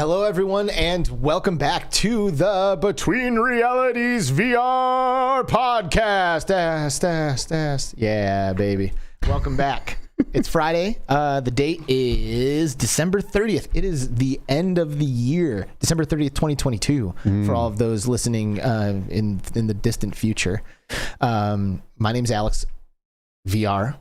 Hello, everyone, and welcome back to the Between Realities VR podcast. Yeah, baby. Welcome back. It's Friday. The date is December 30th. It is the end of the year, December 30th, 2022, for all of those listening in the distant future. My name is Alex VR.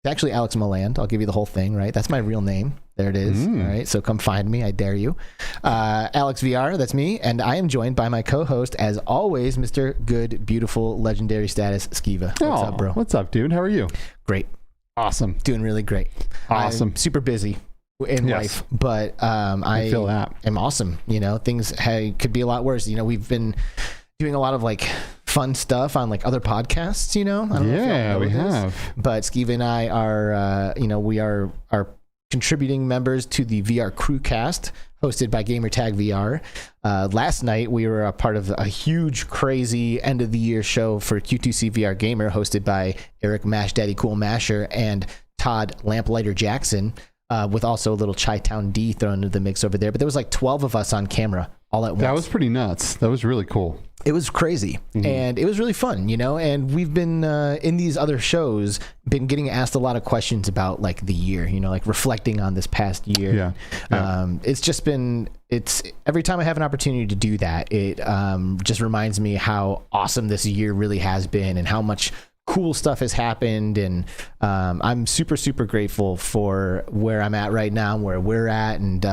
It's actually Alex Meland. I'll give you the whole thing, right? That's my real name. There it is. All right, so come find me. I dare you. Alex VR, that's me, and I am joined by my co-host, as always, Mr. Good, Beautiful, Legendary Status, Skiva. What's up, bro? What's up, dude? How are you? Great. Awesome. Doing really great. Awesome. I'm super busy in life, but I feel that. am awesome. You know, things could be a lot worse. You know, we've been doing a lot of like fun stuff on like other podcasts, you know? I don't know if y'all know we this, have. But Skiva and I are, we are contributing members to the VR Crewcast hosted by GamerTagVR. Last night we were a part of a huge, crazy end of the year show for Q2C VR Gamer hosted by Eric Mash Daddy Cool Masher and Todd Lamplighter Jackson, with also a little Chi-Town D thrown into the mix over there. But there was like 12 of us on camera all at once. That was pretty nuts. That was really cool. It was crazy, and it was really fun, you know, and we've been in these other shows been getting asked a lot of questions about like the year, you know, like reflecting on this past year. It's just been, every time I have an opportunity to do that, it just reminds me how awesome this year really has been and how much cool stuff has happened, and I'm super grateful for where I'm at right now, where we're at, and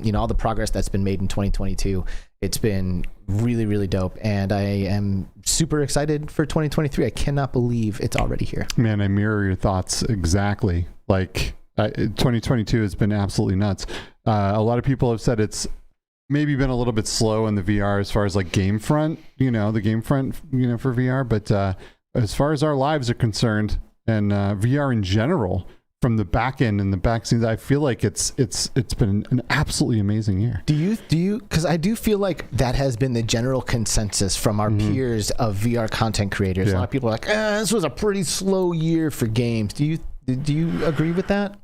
you know, all the progress that's been made in 2022. It's been really dope, and I am super excited for 2023. I cannot believe it's already here. Man, I mirror your thoughts exactly. Like 2022 has been absolutely nuts. A lot of people have said it's maybe been a little bit slow in the VR as far as like game front, you know, the game front, you know, for VR, but as far as our lives are concerned, and VR in general, from the back end and the back scenes, I feel like it's been an absolutely amazing year. Do you? Because I do feel like that has been the general consensus from our peers of VR content creators. A lot of people are like, this was a pretty slow year for games. Do you agree with that?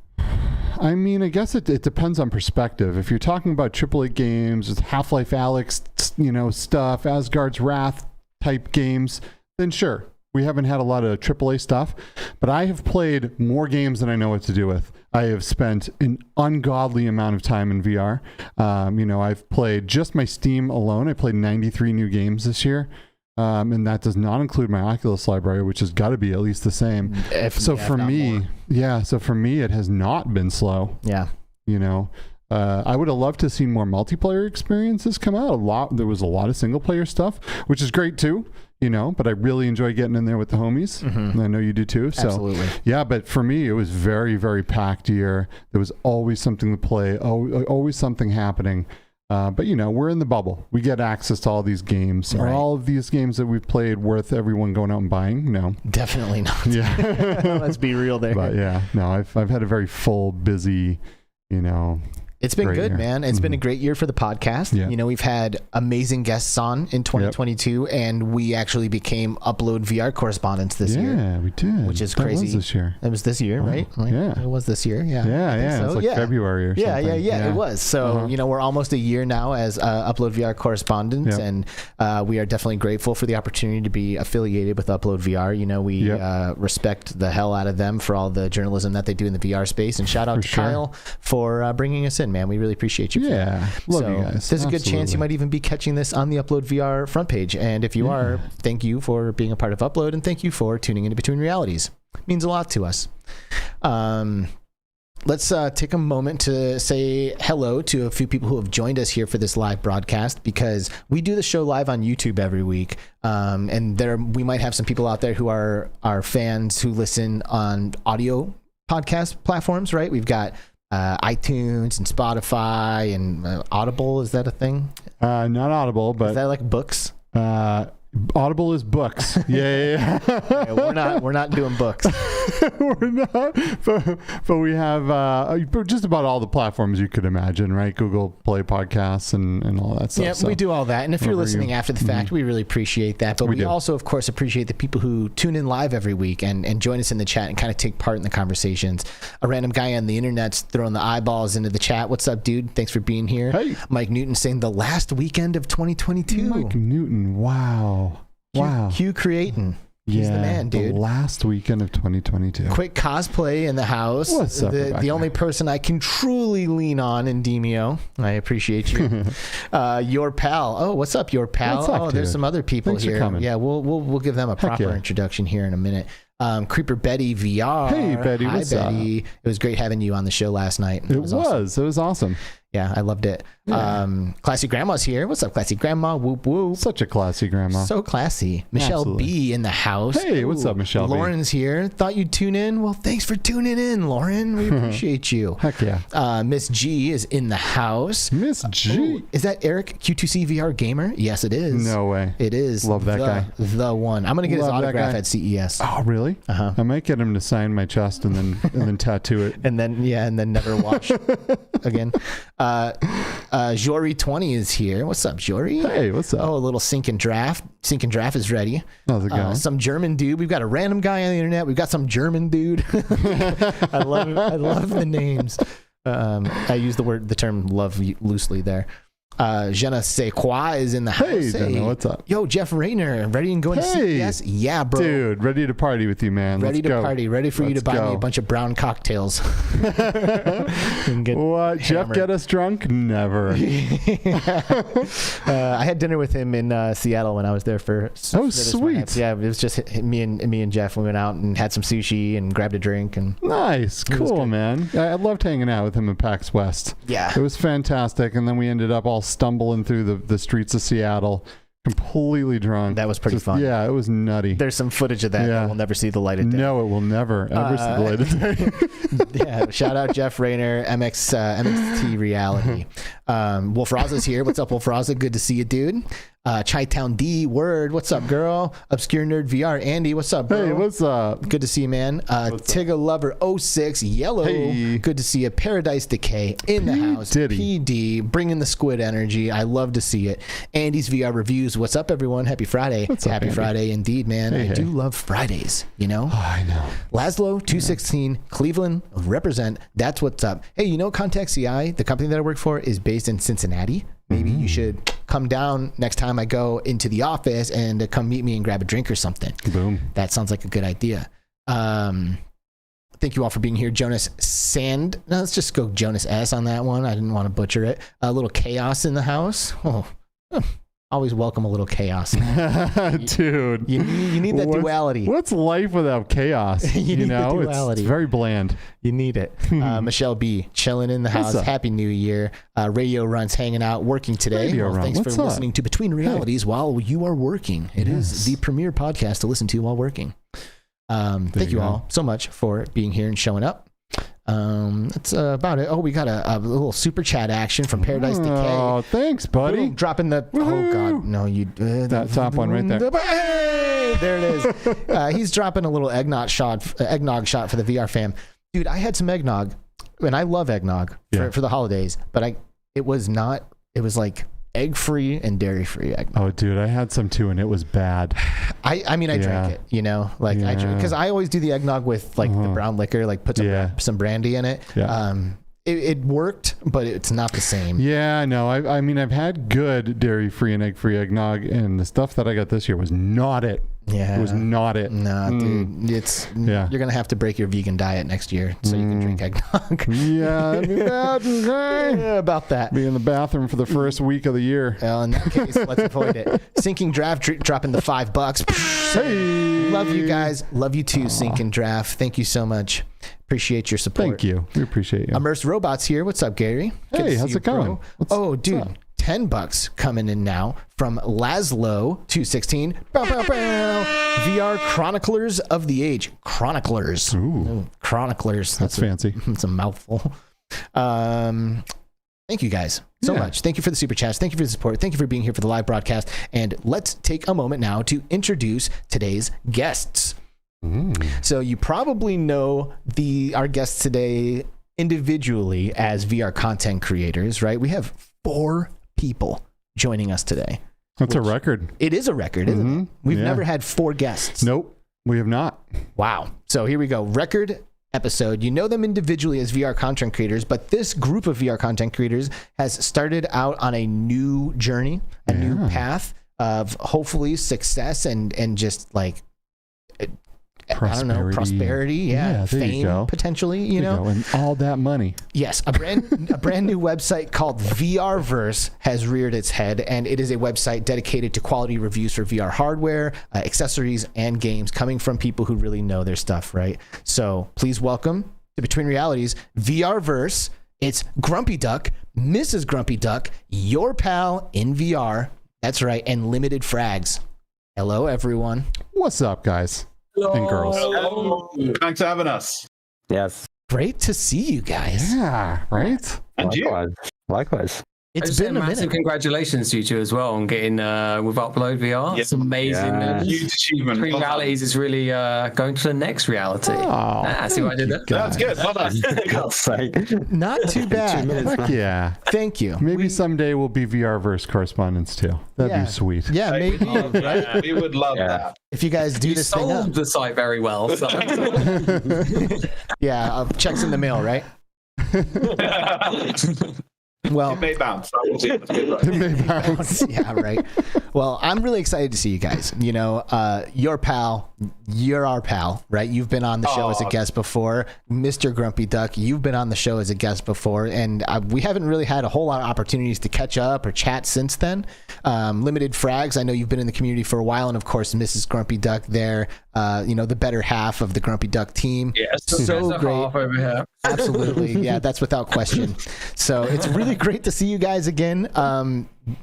I mean, I guess it depends on perspective. If you're talking about AAA games, Half-Life Alyx, you know, stuff, Asgard's Wrath type games, then sure. We haven't had a lot of AAA stuff, but I have played more games than I know what to do with. I have spent an ungodly amount of time in VR. You know, I've played just my Steam alone. I played 93 new games this year. And that does not include my Oculus library, which has got to be at least the same. So for me, it has not been slow. Yeah. You know, I would have loved to have seen more multiplayer experiences come out. There was a lot of single player stuff, which is great too. You know, but I really enjoy getting in there with the homies. And I know you do too. So, absolutely. Yeah, but for me, it was very packed year. There was always something to play, always something happening. But, you know, we're in the bubble. We get access to all these games. Right. Are all of these games that we've played worth everyone going out and buying? No. Definitely not. Yeah. Let's be real there. But yeah, no, I've had a very full, busy, you know, it's been good, man. It's been a great year for the podcast. Yeah. You know, we've had amazing guests on in 2022, and we actually became Upload VR correspondents this year. Yeah, we did. Which is crazy. That was this year. It was this year, right? Yeah. It was this year, yeah. Yeah. So. It was like February or something. Yeah, it was. So, you know, we're almost a year now as Upload VR correspondents, and we are definitely grateful for the opportunity to be affiliated with Upload VR. You know, we respect the hell out of them for all the journalism that they do in the VR space, and shout out to Kyle for bringing us in, man. We really appreciate you. Yeah, love you guys. There's a good chance you might even be catching this on the Upload VR front page. And if you are, thank you for being a part of Upload, and thank you for tuning into Between Realities. It means a lot to us. Let's take a moment to say hello to a few people who have joined us here for this live broadcast, because we do the show live on YouTube every week. And we might have some people out there who are fans who listen on audio podcast platforms, right? We've got iTunes and Spotify and Audible. Is that a thing? Not Audible, but is that like books? Audible is books. Yeah. Okay, we're not doing books. We're not, but we have just about all the platforms you could imagine, right? Google Play Podcasts and all that stuff. Yeah, so. we do all that. And if you're listening after the fact, we really appreciate that. But we also, of course, appreciate the people who tune in live every week and join us in the chat and kind of take part in the conversations. A random guy on the internet's throwing the eyeballs into the chat. What's up, dude? Thanks for being here. Hey. Mike Newton saying the last weekend of 2022. Mike Newton, wow. Qcreator. He's the man, dude. The last weekend of 2022. QUIKCOSPLAY in the house. What's up, the only person I can truly lean on in Demio. I appreciate you. Your pal. Oh, what's up, your pal? What's up, oh, there's dude? some other people Thanks for here. coming. Yeah, we'll give them a proper introduction here in a minute. CreeperBettyVR. Hey, Betty. Hi, What's Betty. up? It was great having you on the show last night. It was awesome. Yeah, I loved it. Yeah. Classy Grandma's here. What's up, Classy Grandma? Whoop, whoop. Such a classy grandma. So classy. Michelle Absolutely. B in the house. Hey, what's up, Michelle B? Lauren's here. Thought you'd tune in. Well, thanks for tuning in, Lauren. We appreciate you. Heck yeah. Miss G is in the house. Miss G. Is that Eric Q2C VR Gamer? Yes, it is. No way. It is. Love that guy. The one. I'm gonna get his Love that autograph guy. at CES. Oh, really? Uh-huh. I might get him to sign my chest and then tattoo it. And then never wash again. Jory 20 is here. What's up, Jory? Hey, what's up? Oh, a little Sync and Draft. Sync and Draft is ready. How's it going? Some German dude. We've got a random guy on the internet. We've got some German dude. I love the names. I use the term love loosely there. Je ne sais quoi is in the house. Hey, Jenna, what's up? Yo, Jeff Rayner, ready and going to CES? Yeah, bro. Dude, ready to party with you, man. Ready Let's to go. party. Ready for you to buy me a bunch of brown cocktails. And get What? Jeff hammered. get us drunk? Never. I had dinner with him in Seattle when I was there for. Oh, sweet. Yeah, it was just me and Jeff. We went out and had some sushi and grabbed a drink and. Nice. Cool, man. I loved hanging out with him at PAX West. Yeah. It was fantastic. And then we ended up all stumbling through the streets of Seattle, completely drunk. That was pretty fun. Yeah, it was nutty. There's some footage of that that will never see the light of day. No, it will never ever see the light of day. Yeah, shout out Jeff Rayner, MXT Reality. Wolf Raza's here. What's up, Wolf Raza? Good to see you, dude. Chi-Town D, word. What's up, girl? Obscure Nerd VR. Andy, what's up, bro? Hey, what's up? Good to see you, man. Tigga Lover 06, Yellow. Hey. Good to see you. Paradise Decay in the house. PD, bringing the squid energy. I love to see it. Andy's VR Reviews. What's up, everyone? Happy Friday. What's up, Happy Andy? Friday indeed, man. I do love Fridays, you know? Oh, I know. Laszlo 216, Cleveland, represent. That's what's up. Hey, you know Contact CI, the company that I work for, is based in Cincinnati. Maybe you should come down next time I go into the office and come meet me and grab a drink or something. Boom. That sounds like a good idea. Thank you all for being here. Jonas Sand. No, let's just go Jonas S on that one. I didn't want to butcher it. A little chaos in the house. Always welcome a little chaos. Dude. You need that duality. What's life without chaos? You need the duality. It's very bland. You need it. Michelle B, chilling in the house. Happy New Year. Radio Runs hanging out, working today. Thanks for listening to Between Realities while you are working. It is the premier podcast to listen to while working. Thank you all so much for being here and showing up. That's about it. Oh, we got a little super chat action from Paradise Decay. Oh, thanks, buddy. Boom, dropping the. Oh God, no, you. That top one right there. Hey, there it is. He's dropping a little eggnog shot for the VR fam. Dude, I had some eggnog, and I love eggnog for the holidays, but it was like egg-free and dairy-free eggnog. Oh, dude, I had some too, and it was bad. I mean, I drank it, you know, like because I always do the eggnog with like the brown liquor, like put some brandy in it. Yeah. It worked, but it's not the same. Yeah, no, I mean, I've had good dairy-free and egg-free eggnog, and the stuff that I got this year was not it. Yeah. It was not it. Nah, dude, you're going to have to break your vegan diet next year so you can drink eggnog. Yeah, that'd be bad. Yeah, about that. Be in the bathroom for the first week of the year. Well, in that case, let's avoid it. Sinking Draft dropping the $5. Hey! Love you guys. Love you too, Sinking Draft. Thank you so much. Appreciate your support. Thank you. We appreciate you. Immersed Robots here. What's up, Gary? Hey, how's it going? Oh, dude. $10 coming in now from Laszlo 216. Bow, bow, bow. VR Chroniclers of the Age. Chroniclers. Ooh. Chroniclers. That's fancy. It's a mouthful. Thank you guys so much. Thank you for the super chats. Thank you for the support. Thank you for being here for the live broadcast. And let's take a moment now to introduce today's guests. So you probably know our guests today individually as VR content creators, right? We have 4 people joining us today. That's a record. It is a record, isn't it? We've never had 4 guests. Nope, we have not. Wow. So here we go. Record episode. You know them individually as VR content creators, but this group of VR content creators has started out on a new journey, a new path of hopefully success and just like prosperity, Yeah, there you go. fame, potentially, you know, and all that money. Yes, a brand new website called VRverse has reared its head, and it is a website dedicated to quality reviews for VR hardware, accessories, and games, coming from people who really know their stuff, right? So please welcome to Between Realities VRverse. It's GrumpyDuck, Mrs. GrumpyDuck, your pal in VR. That's right, and LimitedFragz. Hello, everyone. What's up, guys? And girls. Hello. Thanks for having us. Yes. Great to see you guys. Yeah, right? And Likewise. It's been a massive minute. Congratulations to you two as well on getting with Upload VR. Yes. It's amazing. Yes. Huge achievement. Between realities is really going to the next reality. See what I did there? That's good. Well done. God's sake. Not too bad. Heck yeah. Thank you. Maybe someday we'll be VRverse correspondents too. That'd be sweet. Yeah, maybe. Right? We would love that. If you guys do You this thing up. sold the site very well. So. Yeah, checks in the mail, right? Well, It may bounce. yeah, right. Well, I'm really excited to see you guys. You know, your pal, you're our pal, right? You've been on the show as a guest before. Mr. GrumpyDuck, you've been on the show as a guest before, and we haven't really had a whole lot of opportunities to catch up or chat since then. LimitedFragz, I know you've been in the community for a while, and of course, Mrs. GrumpyDuck there, you know, the better half of the GrumpyDuck team. Yes, so great. Half over here. Absolutely. Yeah, that's without question. So it's really great to see you guys again.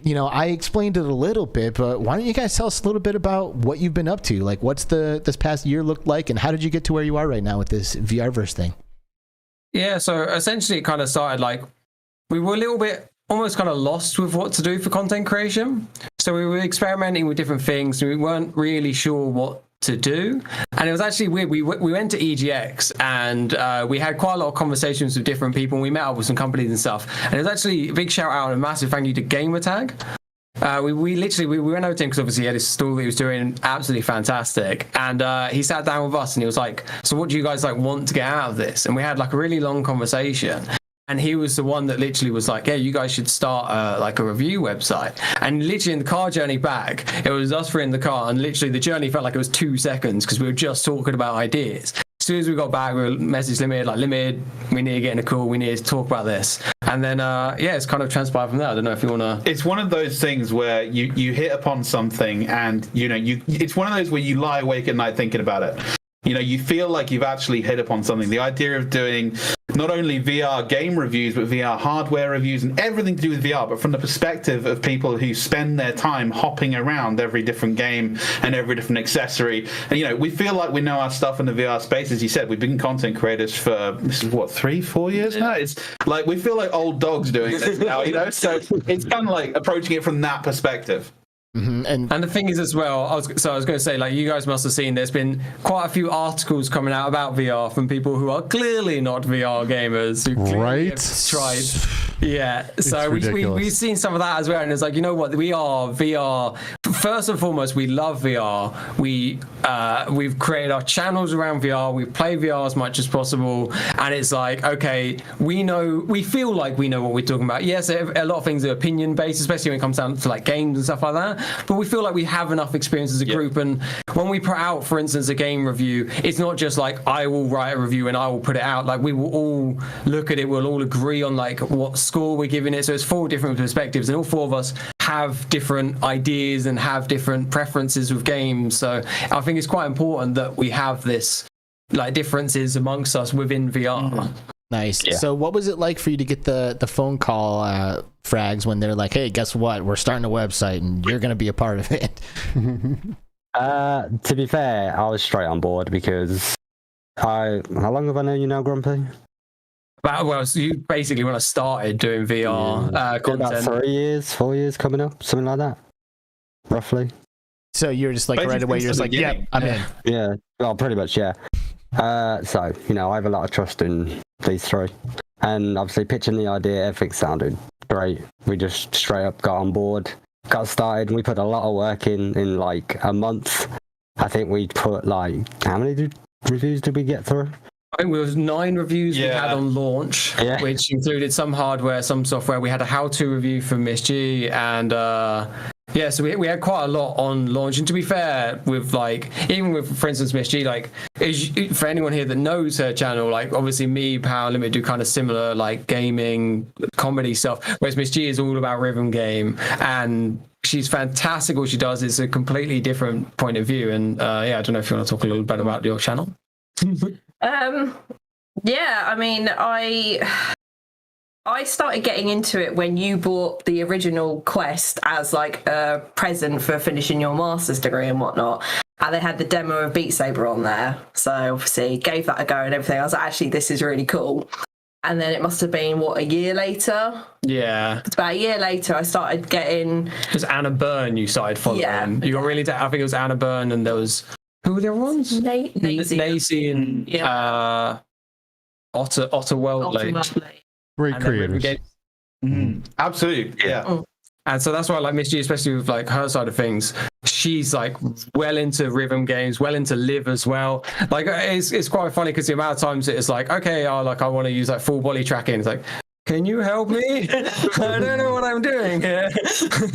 You know, I explained it a little bit, but why don't you guys tell us a little bit about what you've been up to? Like, what's this past year looked like, and how did you get to where you are right now with this VRverse thing? Yeah, so essentially it kind of started like, we were a little bit almost kind of lost with what to do for content creation. So we were experimenting with different things, and we weren't really sure what to do. And it was actually weird. We went to EGX, and we had quite a lot of conversations with different people, and we met up with some companies and stuff. And it was actually a big shout out and a massive thank you to Gamertag. We went over to him because obviously he had his stall that he was doing absolutely fantastic, and he sat down with us and he was like, so what do you guys like want to get out of this? And we had like a really long conversation. And he was the one that literally was like, yeah, you guys should start like a review website. And literally in the car journey back, it was us three in the car, and literally the journey felt like it was 2 seconds because we were just talking about ideas. As soon as we got back, we messaged Limited, like, Limited, we need to get in a call, we need to talk about this. And then, it's kind of transpired from there. I don't know if you want to... It's one of those things where you hit upon something, and, you know, it's one of those where you lie awake at night thinking about it. You know, you feel like you've actually hit upon something. The idea of doing not only VR game reviews, but VR hardware reviews and everything to do with VR, but from the perspective of people who spend their time hopping around every different game and every different accessory. And, you know, we feel like we know our stuff in the VR space. As you said, we've been content creators for, this is what, 3-4 years now? It's like, we feel like old dogs doing this now, you know? So it's kind of like approaching it from that perspective. Mm-hmm. And the thing is as well, I was going to say, like, you guys must have seen there's been quite a few articles coming out about VR from people who are clearly not VR gamers, who clearly have tried. Yeah, so we've seen some of that as well, and it's like, you know what, we are VR. First and foremost, we love VR. We've created our channels around VR. We play VR as much as possible, and it's like, okay, we feel like we know what we're talking about. Yes, a lot of things are opinion based, especially when it comes down to like games and stuff like that. But we feel like we have enough experience as a group, and when we put out, for instance, a game review, it's not just like I will write a review and I will put it out. Like, we will all look at it, we'll all agree on like what score we're giving it. So it's 4 different perspectives, and all 4 of us have different ideas and have different preferences with games. So I think it's quite important that we have this like differences amongst us within VR. Mm-hmm. Nice. Yeah. So what was it like for you to get the phone call, Frags, when they're like, hey, guess what? We're starting a website and you're going to be a part of it. To be fair, I was straight on board because how long have I known you now, Grumpy? Well, so you basically, when I started doing VR content. About 3 years, 4 years coming up, something like that, roughly. So you're just like Basically right away, you're just since like, the yep, beginning. I'm in. Yeah, well, pretty much, yeah. So, you know, I have a lot of trust in these three. And obviously pitching the idea, everything sounded great. We just straight up got on board, got started, and we put a lot of work in like a month. I think we put like, how many reviews did we get through? I think it was 9 reviews we Yeah. had on launch, Yeah. which included some hardware, some software. We had a how-to review from Miss G, and yeah, so we had quite a lot on launch. And to be fair, with like, even with, for instance, Miss G, like, for anyone here that knows her channel, like, obviously me, Power Limit do kind of similar, like, gaming, comedy stuff, whereas Miss G is all about rhythm game, and she's fantastic. What she does is a completely different point of view. And yeah, I don't know if you want to talk a little bit about your channel. Yeah, I mean, I started getting into it when you bought the original Quest as like a present for finishing your master's degree and whatnot. And they had the demo of Beat Saber on there. So obviously gave that a go and everything. I was like, actually, this is really cool. And then it must have been, what, a year later? Yeah. It's about a year later, I started getting... It was Anna Byrne you started following. Yeah. You got really... I think it was Anna Byrne, and there was... Who were the other ones? Nacy and Yeah. Otter Ultimately. Great And then Rhythm creators. Game. Absolutely, yeah. And so that's why I like Miss G, especially with like her side of things. She's like well into rhythm games, well into live as well. Like it's quite funny because the amount of times it's like, okay, I want to use like full body tracking. It's like, can you help me? I don't know what I'm doing here.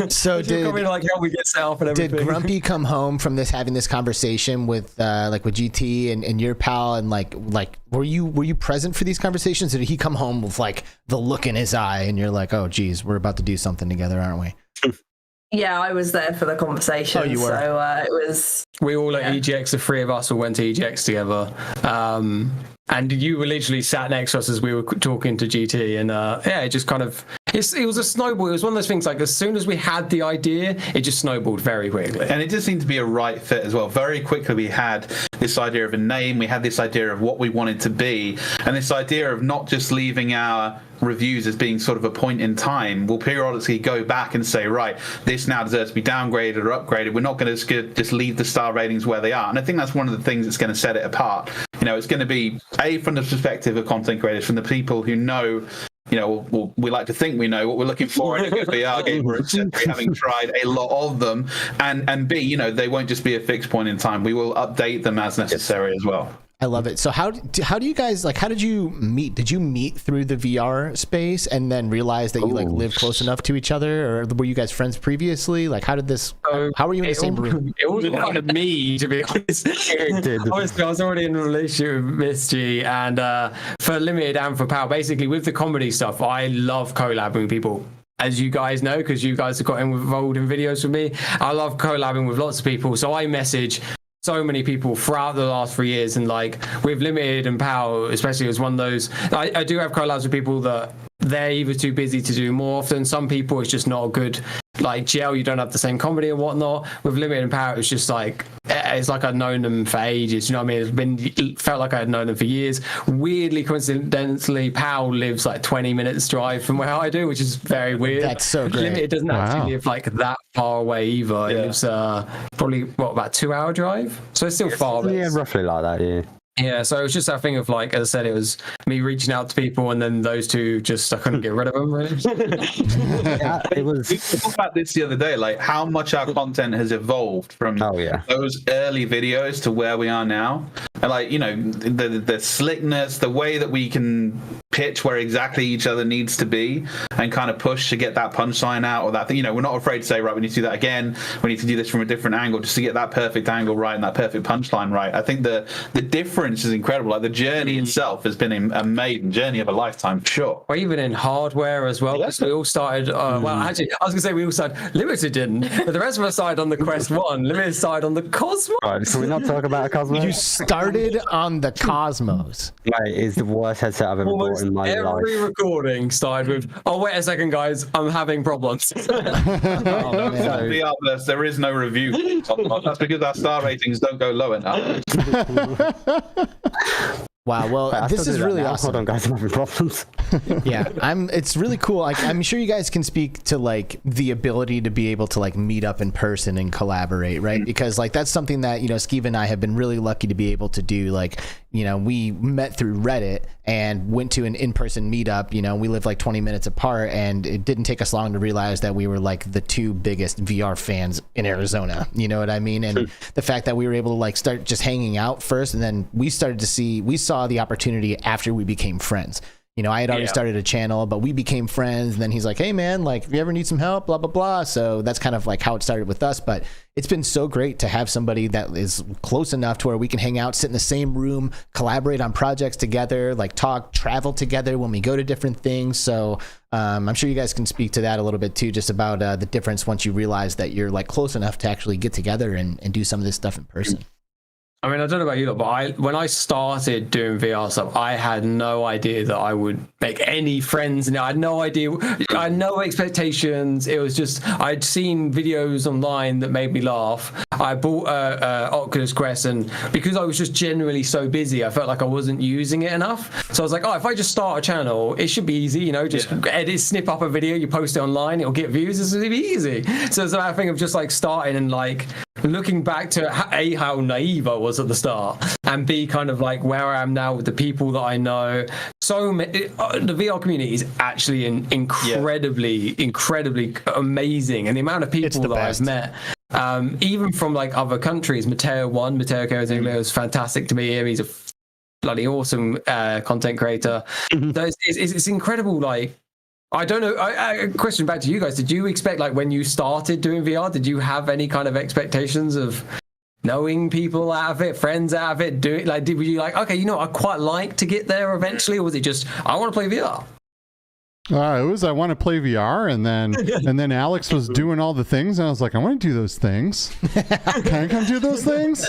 So She'll come in, like, help me get set up and everything. Did Grumpy come home from having this conversation with like with GT and your pal, and like were you present for these conversations? Or did he come home with like the look in his eye and you're like, oh geez, we're about to do something together, aren't we? Yeah, I was there for the conversation. Oh, you were. So it was... We all at EGX, the 3 of us all went to EGX together. And you were literally sat next to us as we were talking to GT, and yeah, it just kind of, it was a snowball. It was one of those things, like, as soon as we had the idea, it just snowballed very quickly. And it just seemed to be a right fit as well. Very quickly we had this idea of a name, we had this idea of what we wanted to be, and this idea of not just leaving our reviews as being sort of a point in time. We'll periodically go back and say, right, this now deserves to be downgraded or upgraded. We're not going to just leave the star ratings where they are. And I think that's one of the things that's going to set it apart. You know, it's going to be, from the perspective of content creators, from the people who know, you know, well, we like to think we know what we're looking for in a good VR gamer, having tried a lot of them, and B, you know, they won't just be a fixed point in time. We will update them as necessary as well. I love it. So how do you guys, like, how did you meet? Did you meet through the VR space and then realize that you like live close enough to each other, or were you guys friends previously? Like, how did this? How were you in the same room? It was kind of me, to be honest. Obviously, I was already in a relationship with Miss G, and for Limited and for Power, basically with the comedy stuff, I love collabing with people. As you guys know, because you guys have got involved in videos with me, I love collabing with lots of people. So I message so many people throughout the last 3 years, and like with Limited and Power especially, it was one of those, I do have collabs with people that they're either too busy to do more often. Some people it's just not a good like gel, you don't have the same comedy and whatnot. With Limited and Power, it's just like, it's like I'd known them for ages, you know what I mean? It felt like I had known them for years. Weirdly, coincidentally, Power lives like 20 minutes drive from where I do, which is very weird. That's so great. Limited doesn't actually live like that far away either. It lives probably about 2 hour drive, so it's still far. Yeah, roughly like that, yeah. Yeah, so it was just that thing of like, as I said, it was me reaching out to people, and then those two just, I couldn't get rid of them, really. Yeah, it was. We talked about this the other day, like how much our content has evolved from those early videos to where we are now. And like, you know, the slickness, the way that we can pitch where exactly each other needs to be and kind of push to get that punchline out, or that thing, you know, we're not afraid to say, right, we need to do that again. We need to do this from a different angle just to get that perfect angle right and that perfect punchline right. I think the difference is incredible. Like the journey itself has been an amazing journey of a lifetime, for sure. Or even in hardware as well, because we all started, well, actually, I was going to say we all started, Limited didn't, but the rest of us started on the Quest 1, Limited started on the Cosmos. Right, can we not talk about a Cosmos? You started on the Cosmos. Mate, it's the worst headset I've ever bought in my life. Every recording started with, oh, wait a second, guys, I'm having problems. VRverse, there is no review. That's because our star ratings don't go low enough. Wow. Well, I this still is do that really now. awesome. Hold on, guys, I'm having problems. Yeah, it's really cool. Like, I'm sure you guys can speak to like the ability to be able to like meet up in person and collaborate, right? Because like that's something that, you know, Steve and I have been really lucky to be able to do. Like, you know, we met through Reddit and went to an in-person meetup. You know, we live like 20 minutes apart, and it didn't take us long to realize that we were like the two biggest VR fans in Arizona. You know what I mean? And the fact that we were able to like start just hanging out first, and then we saw the opportunity after we became friends. You know, I had already started a channel, but we became friends. And then he's like, hey, man, like, if you ever need some help, blah, blah, blah. So that's kind of like how it started with us. But it's been so great to have somebody that is close enough to where we can hang out, sit in the same room, collaborate on projects together, like talk, travel together when we go to different things. So I'm sure you guys can speak to that a little bit too, just about the difference once you realize that you're like close enough to actually get together and do some of this stuff in person. I mean, I don't know about you, but when I started doing VR stuff, I had no idea that I would make any friends, and I had no idea. I had no expectations. It was just I'd seen videos online that made me laugh. I bought a Oculus Quest, and because I was just generally so busy, I felt like I wasn't using it enough. So I was like, oh, if I just start a channel, it should be easy. You know, just snip up a video, you post it online, it'll get views. This will be easy. So it's a thing of just like starting and like looking back to how naive I was at the start, and B, kind of like where I am now with the people that I know. So the VR community is actually incredibly amazing, and the amount of people that I've met, even from like other countries. Mateo Cozinglio is fantastic to meet him. He's a bloody awesome content creator. So it's incredible. Like, I don't know. A question back to you guys. Did you expect, like, when you started doing VR, did you have any kind of expectations of knowing people out of it, friends out of it? Were you like, okay, you know, I'd quite like to get there eventually, or was it just, I want to play VR? It was, I want to play VR, and then Alex was doing all the things, and I was like, I want to do those things. Can I come do those things?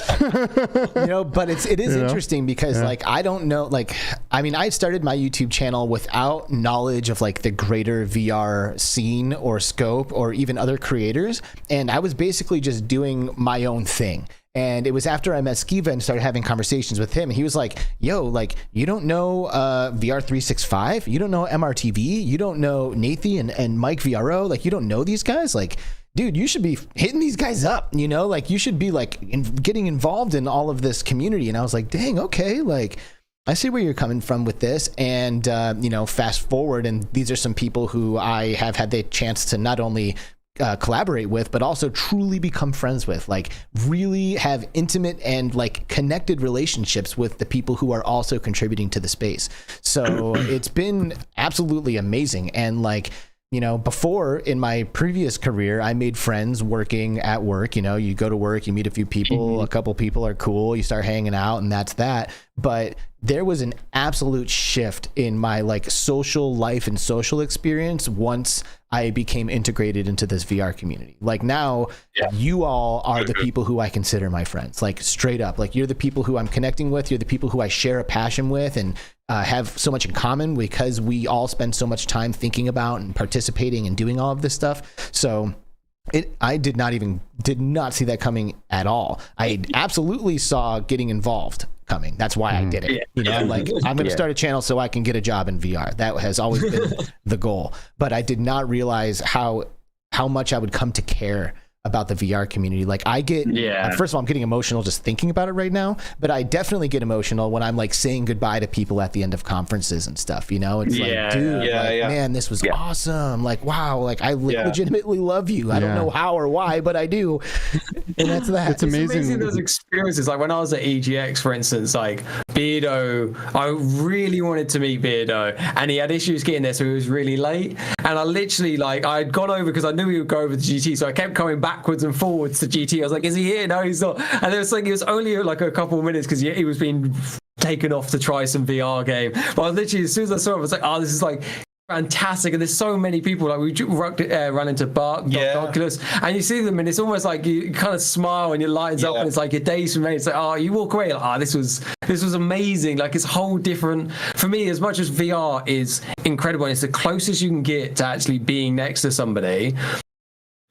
You know, but it is interesting because like, I don't know, like, I mean, I started my YouTube channel without knowledge of like the greater VR scene or scope or even other creators, and I was basically just doing my own thing. And it was after I met Skiva and started having conversations with him. And he was like, yo, like, you don't know VR365? You don't know MRTV? You don't know Nathy and Mike VRO? Like, you don't know these guys? Like, dude, you should be hitting these guys up, you know? Like, you should be, like, getting involved in all of this community. And I was like, dang, okay, like, I see where you're coming from with this. And, you know, fast forward, and these are some people who I have had the chance to not only collaborate with, but also truly become friends with, like really have intimate and like connected relationships with the people who are also contributing to the space. So it's been absolutely amazing. And like, you know, before in my previous career, I made friends working at work. You know, you go to work, you meet a few people, a couple people are cool, you start hanging out, and that's that. But there was an absolute shift in my like social life and social experience once I became integrated into this VR community. Like now, you all are the people who I consider my friends, like straight up. Like you're the people who I'm connecting with, you're the people who I share a passion with and have so much in common because we all spend so much time thinking about and participating and doing all of this stuff. So I did not see that coming at all. I absolutely saw getting involved coming. That's why I did it. You know, like I'm going to start a channel so I can get a job in VR. That has always been the goal. But I did not realize how much I would come to care about the VR community. Like I get, first of all, I'm getting emotional just thinking about it right now, but I definitely get emotional when I'm like saying goodbye to people at the end of conferences and stuff, you know? It's like, dude, man, this was awesome. Like, wow, like I legitimately love you. I don't know how or why, but I do. And that's that. It's amazing those experiences. Like when I was at EGX, for instance, like Beardo, I really wanted to meet Beardo and he had issues getting there, so he was really late. And I literally, like, I'd gone over because I knew he would go over to GT, so I kept coming backwards and forwards to GT. I was like, is he here? No, he's not. And it was like, it was only like a couple of minutes because he was being taken off to try some VR game. But I literally, as soon as I saw it, I was like, oh, this is like fantastic. And there's so many people. Like we run into Oculus, and you see them, and it's almost like you kind of smile and your lights up, and it's like your days from me. It's like, oh, you walk away like, oh, this was amazing. Like it's a whole different, for me, as much as VR is incredible and it's the closest you can get to actually being next to somebody,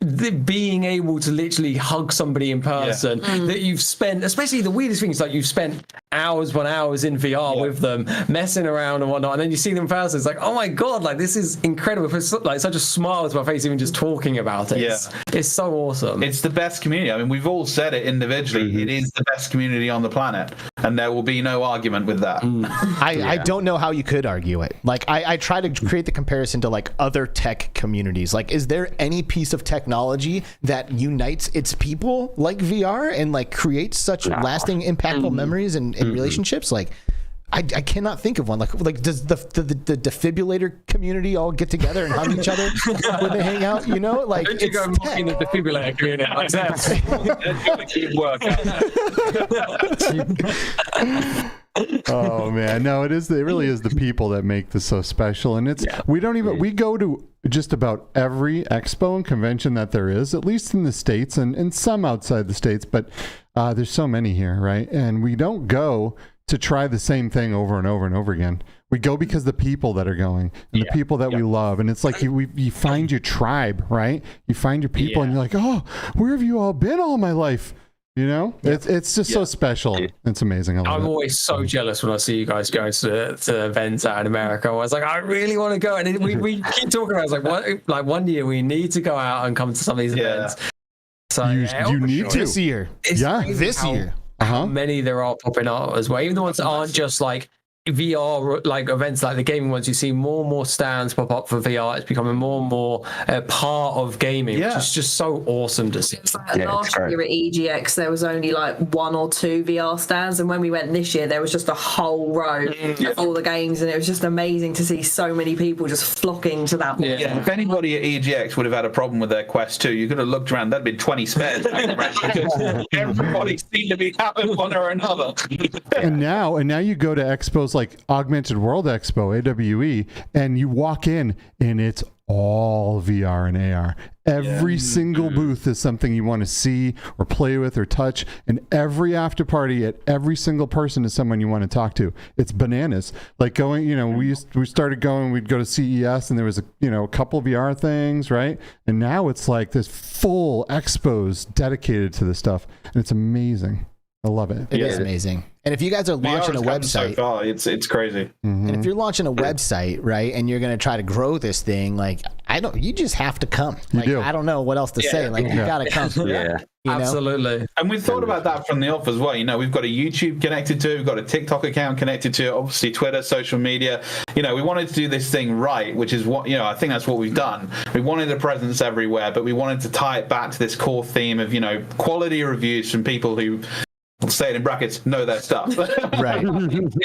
being able to literally hug somebody in person that you've spent, especially the weirdest things, like you've spent hours upon hours in VR with them, messing around and whatnot, and then you see them in person, it's like, oh my god, like this is incredible. It's like such a smile to my face even just talking about it. It's so awesome. It's the best community. I mean, we've all said it individually. It is the best community on the planet, and there will be no argument with that. I don't know how you could argue it. Like, I try to create the comparison to like other tech communities. Like, is there any piece of technology that unites its people like VR and like creates such lasting, impactful memories and relationships? Like, I cannot think of one. Like does the defibrillator community all get together and hug each other when they hang out? You know, like don't you go mocking the defibrillator community like that? Oh man, no, it really is the people that make this so special. And it's we go to just about every expo and convention that there is, at least in the States and some outside the States, but there's so many here, right? And we don't go to try the same thing over and over and over again. We go because the people that are going and the people that we love. And it's like you find your tribe, right? You find your people and you're like, oh, where have you all been all my life? You know, it's just so special. It's amazing. I'm always so jealous when I see you guys going to events out in America. I was like, I really want to go, and we keep talking about it. It's like one year we need to go out and come to some of these events. So you need to this year. This year. How many there are popping up as well. Even the ones that aren't just like VR like events, like the gaming ones, you see more and more stands pop up for VR. It's becoming more and more part of gaming, which is just so awesome to see. Last year at EGX there was only like 1 or 2 VR stands, and when we went this year there was just a whole row of all the games, and it was just amazing to see so many people just flocking to that. If anybody at EGX would have had a problem with their Quest 2, you could have looked around, there'd been 20 spares because everybody seemed to be having one or another. and now you go to expos like Augmented World Expo, AWE, and you walk in and it's all VR and AR. Every single booth is something you want to see or play with or touch, and every after party at every single person is someone you want to talk to. It's bananas. Like going, we started going, we'd go to CES and there was a couple VR things, right? And now it's like this full expos dedicated to this stuff, and it's amazing. I love it. It is amazing. And if you guys are launching a website, so far, it's crazy. And if you're launching a website, right, and you're going to try to grow this thing, like you just have to come. Like, I don't know what else to say. Like you got to come. Absolutely. And we've thought about that from the off as well. We've got a YouTube connected to it. We've got a TikTok account connected to it. Obviously, Twitter, social media. We wanted to do this thing right, which is what I think that's what we've done. We wanted a presence everywhere, but we wanted to tie it back to this core theme of quality reviews from people who, I'll say it in brackets, know their stuff. Right.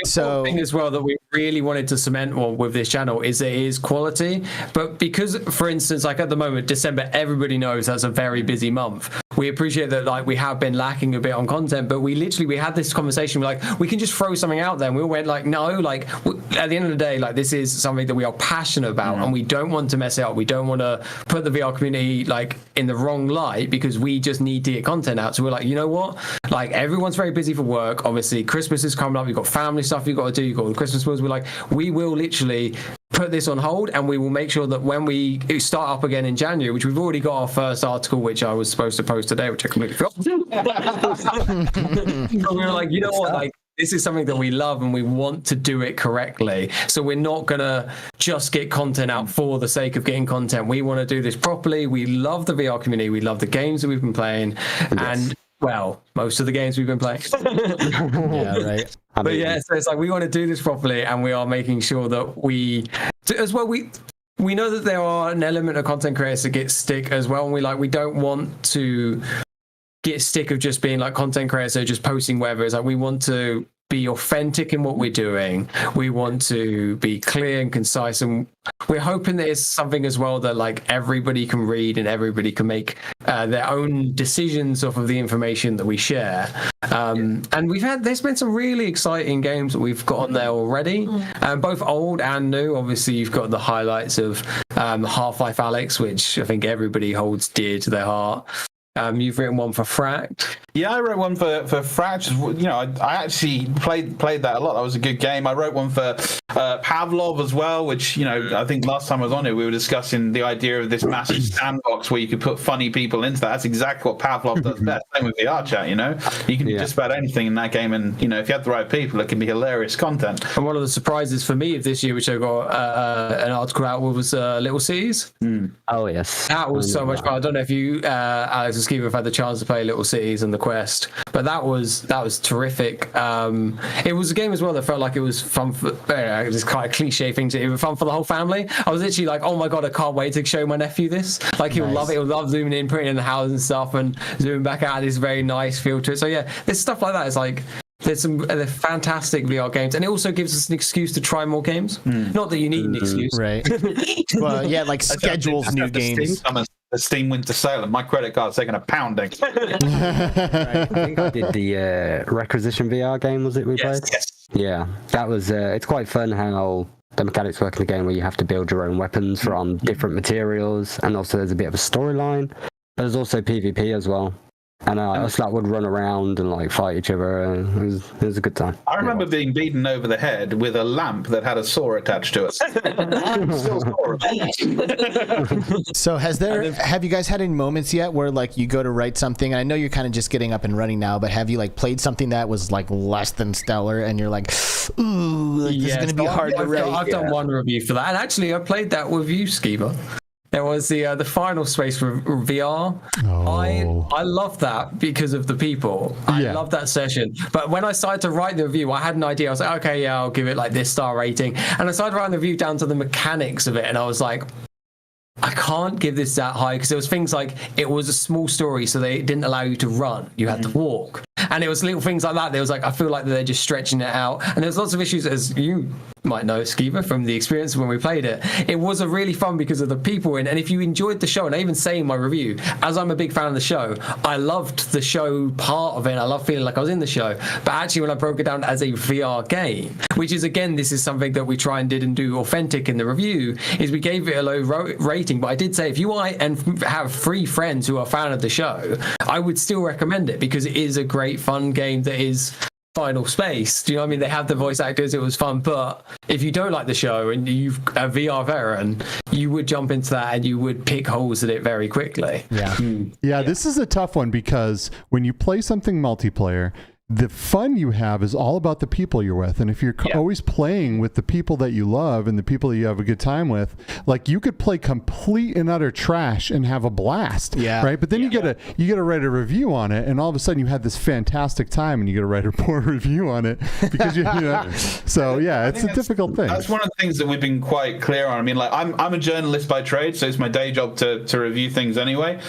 So thing as well that we really wanted to cement with this channel is it is quality. But because, for instance, like at the moment, December, everybody knows that's a very busy month. We appreciate that, like, we have been lacking a bit on content, but we had this conversation. We're like, we can just throw something out there. And we all went like, no, like at the end of the day, like this is something that we are passionate about, and we don't want to mess it up. We don't want to put the VR community like in the wrong light because we just need to get content out. So we're like, you know what? Like everyone's very busy for work. Obviously, Christmas is coming up. You've got family stuff you've got to do. You've got the Christmas meals. We're like, we will literally put this on hold, and we will make sure that when we start up again in January, which we've already got our first article, which I was supposed to post today, which I completely forgot. But we were like, you know what, like this is something that we love and we want to do it correctly. So we're not gonna just get content out for the sake of getting content. We want to do this properly. We love the VR community. We love the games that we've been playing, and well, most of the games we've been playing. Yeah, right. But yeah, so it's like we want to do this properly, and we are making sure that we know that there are an element of content creators that get stick as well, and we don't want to get stick of just being like content creators, so just posting whatever. It's like we want to be authentic in what we're doing. We want to be clear and concise, and we're hoping that it's something as well that like everybody can read and everybody can make their own decisions off of the information that we share. And there's been some really exciting games that we've got on there already, both old and new. Obviously, you've got the highlights of Half-Life Alyx, which I think everybody holds dear to their heart. You've written one for Fract. Yeah, I wrote one for Fragz. You know, I actually played that a lot. That was a good game. I wrote one for Pavlov as well, which, you know, I think last time I was on it, we were discussing the idea of this massive sandbox where you could put funny people into that. That's exactly what Pavlov does best. Same with VR chat, you know. You can do just about anything in that game, and, you know, if you have the right people, it can be hilarious content. And one of the surprises for me of this year, which I got an article out with, was Little Cities. Oh, yes. That was so much fun. I don't know if you, Alex and Skiva, have had the chance to play Little Cities and The Quest, but that was terrific. It was a game as well that felt like it was fun for, it's quite a cliche thing to, it was fun for the whole family. I was literally like, oh my god, I can't wait to show my nephew this. Like, he'll love it. He'll love zooming in, putting in the house and stuff, and zooming back out. This very nice feel to it. So yeah, there's stuff like that. It's like, there's some fantastic VR games, and it also gives us an excuse to try more games. Not that you need an excuse, right? Well, yeah, like schedules new games. The Steam Winter Sale, and my credit card's taking a pounding. I think I did the Requisition VR game, was it we played? Yes. Yeah, that was, it's quite fun how the mechanics work in the game where you have to build your own weapons from different materials, and also there's a bit of a storyline. But there's also PvP as well. And us like would run around and like fight each other, and it was a good time. I remember being beaten over the head with a lamp that had a saw attached to it. So have you guys had any moments yet where like you go to write something? I know you're kind of just getting up and running now, but have you like played something that was like less than stellar, and you're like, ooh, like, this is going to be hard to write? I've done one review for that, and actually I played that with you, Skiba. There was the final space for VR. I love that because of the people. I love that session. But when I started to write the review, I had an idea. I was like, okay, yeah, I'll give it like this star rating. And I started writing the review down to the mechanics of it, and I was like, I can't give this that high, because there was things like it was a small story, so they didn't allow you to run. You had to walk. And it was little things like that. There was like, I feel like they're just stretching it out. And there's lots of issues, as you might know, Skiva, from the experience when we played it. It was a really fun because of the people in. And if you enjoyed the show, and I even say in my review, as I'm a big fan of the show, I loved the show part of it. I love feeling like I was in the show. But actually, when I broke it down as a VR game, which is, again, this is something that we try and did and do authentic in the review, is we gave it a low rating. But I did say, if you have 3 friends who are a fan of the show, I would still recommend it, because it is a great fun game that is final space. Do you know what I mean? They have the voice actors, it was fun. But if you don't like the show and you've a VR veteran, you would jump into that and you would pick holes at it very quickly. Yeah, this is a tough one, because when you play something multiplayer, the fun you have is all about the people you're with. And if you're always playing with the people that you love and the people that you have a good time with, like, you could play complete and utter trash and have a blast. Right. But then you gotta write a review on it, and all of a sudden you had this fantastic time, and you gotta write a poor review on it because you know. So yeah, it's a difficult thing. That's one of the things that we've been quite clear on. I mean, like, I'm a journalist by trade, so it's my day job to review things anyway.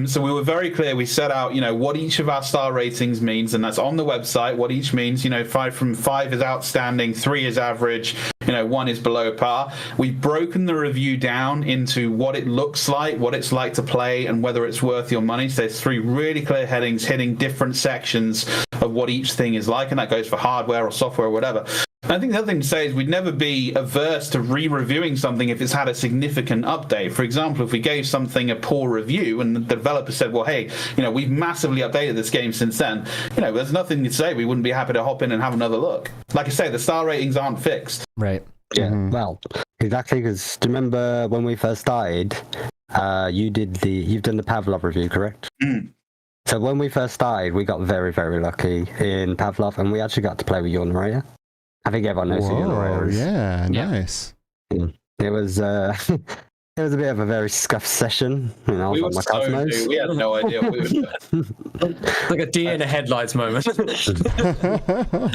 So we were very clear. We set out, you know, what each of our star ratings means, and that's on the website. What each means, you know, 5 is outstanding, 3 is average, you know, 1 is below par. We've broken the review down into what it looks like, what it's like to play, and whether it's worth your money. So there's 3 really clear headings hitting different sections of what each thing is like, and that goes for hardware or software or whatever. I think the other thing to say is we'd never be averse to re-reviewing something if it's had a significant update. For example, if we gave something a poor review and the developer said, well, hey, you know, we've massively updated this game since then, you know, there's nothing to say we wouldn't be happy to hop in and have another look. Like I say, the star ratings aren't fixed. Right. Yeah, well, exactly, because do you remember when we first started, you've done the Pavlov review, correct? So when we first started, we got very, very lucky in Pavlov, and we actually got to play with your narrator. I think everyone knows who your narrator is. Yeah, nice. It was it was a bit of a very scuffed session. You know, we like my customers. We had no idea what we were doing. Like a deer in the headlights moment.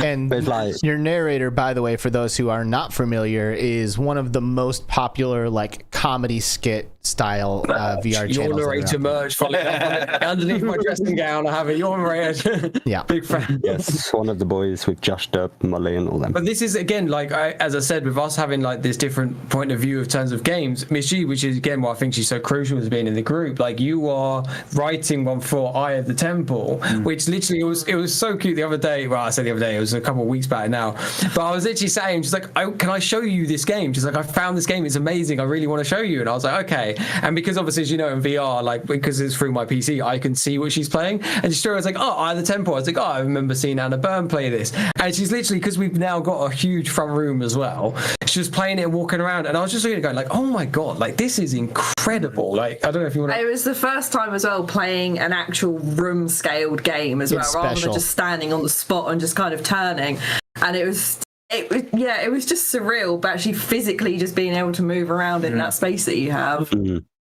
And like, your narrator, by the way, for those who are not familiar, is one of the most popular like comedy skit style VR channels. Your narrator merch underneath my dressing gown. I have a your narrator. Yeah, big fan. Yes, one of the boys with Josh Dubb, Molly, and all them. But this is again, like as I said, with us having like this different point of view of terms of games, Miss G, which is again why I think she's so crucial as being in the group. Like you are writing one for Eye of the Temple, which literally it was so cute the other day. Well, I said the other day, it was a couple of weeks back now. But I was literally saying, she's like, can I show you this game? She's like, I found this game, it's amazing. I really want to show you. And I was like, okay. And because obviously, as you know, in VR, like, because it's through my PC, I can see what she's playing. And she was like, oh, Eye of the Temple. I was like, oh, I remember seeing Anna Byrne play this. And she's literally, because we've now got a huge front room as well, she was playing it and walking around. And I was just looking at it going like, oh my God, like, this is incredible. Like, I don't know if you want to... It was the first time as well playing an actual room scaled game as well, rather than just standing on the spot and just kind of turning. And it was just surreal, but actually physically just being able to move around in that space that you have.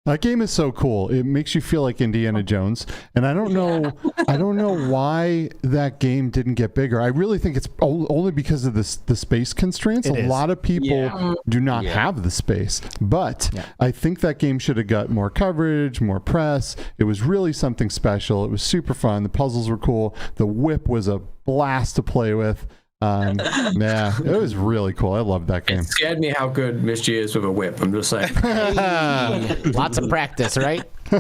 That game is so cool. It makes you feel like Indiana Jones. And I don't know why that game didn't get bigger. I really think it's only because of the space constraints. A lot of people do not have the space. But I think that game should have got more coverage, more press. It was really something special. It was super fun. The puzzles were cool. The whip was a blast to play with. Yeah, it was really cool. I loved that game. It scared me how good Miss G is with a whip. I'm just saying. Lots of practice, right? I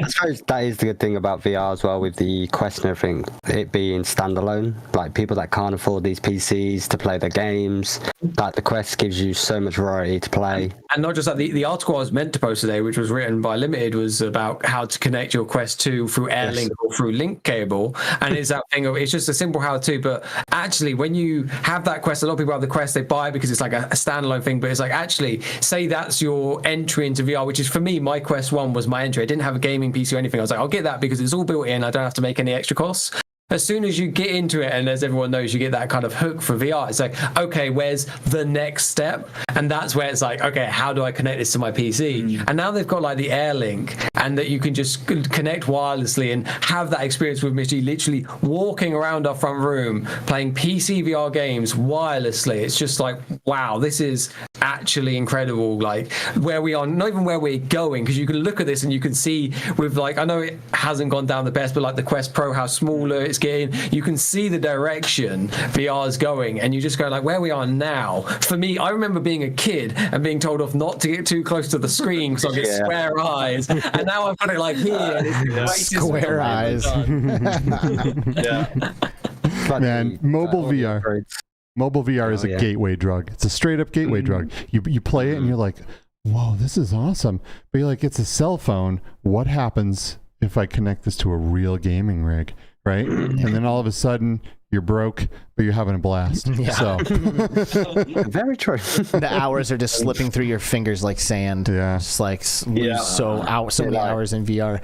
suppose that is the good thing about VR as well, with the Quest and everything, it being standalone. Like, people that can't afford these PCs to play their games, like, the Quest gives you so much variety to play. And not just that, the article I was meant to post today, which was written by Limited, was about how to connect your Quest 2 through Airlink or through link cable. And it's that thing of, it's just a simple how-to, but actually, when you have that Quest, a lot of people have the Quest, they buy it because it's like a standalone thing, but it's like, actually, say that's your entry into VR, which is, for me, my Quest 1 was my entry. I didn't have a gaming PC or anything. I was like, I'll get that because it's all built in. I don't have to make any extra costs. As soon as you get into it, and as everyone knows, you get that kind of hook for VR, it's like, okay, where's the next step? And that's where it's like, okay, how do I connect this to my PC? And now they've got like the Airlink, and that you can just connect wirelessly and have that experience with Misty literally walking around our front room playing PC VR games wirelessly. It's just like, wow, this is actually incredible. Like, where we are, not even where we're going, because you can look at this and you can see with, like, I know it hasn't gone down the best, but like the Quest Pro, how smaller it's getting, you can see the direction VR is going, and you just go like, where we are now. For me, I remember being a kid and being told off not to get too close to the screen because I get square eyes, and now I've got it like here. Square eyes. Man, mobile VR. Mobile VR is a gateway drug. It's a straight up gateway drug. You play it and you're like, whoa, this is awesome. But you're like, it's a cell phone. What happens if I connect this to a real gaming rig? Right? And then all of a sudden you're broke, but you're having a blast. So very true. The hours are just slipping through your fingers like sand. Yeah. Just like so many hours in VR.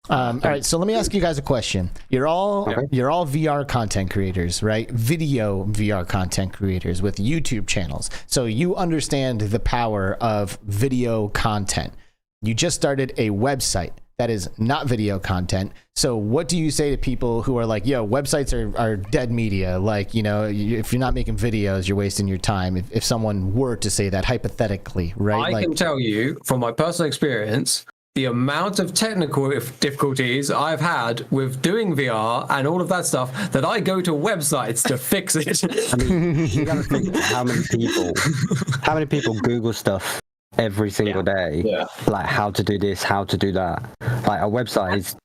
All right, so let me ask you guys a question. You're all VR content creators, right? Video VR content creators with YouTube channels. So you understand the power of video content. You just started a website that is not video content. So what do you say to people who are like, yo, websites are dead media? Like, you know, if you're not making videos, you're wasting your time. If someone were to say that hypothetically, right? I can tell you from my personal experience, the amount of technical difficulties I've had with doing VR and all of that stuff, that I go to websites to fix it. I mean, you gotta think how many people Google stuff every single day, like how to do this, how to do that. Like, a website is...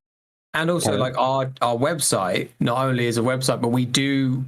And also, like, our website not only is a website, but we do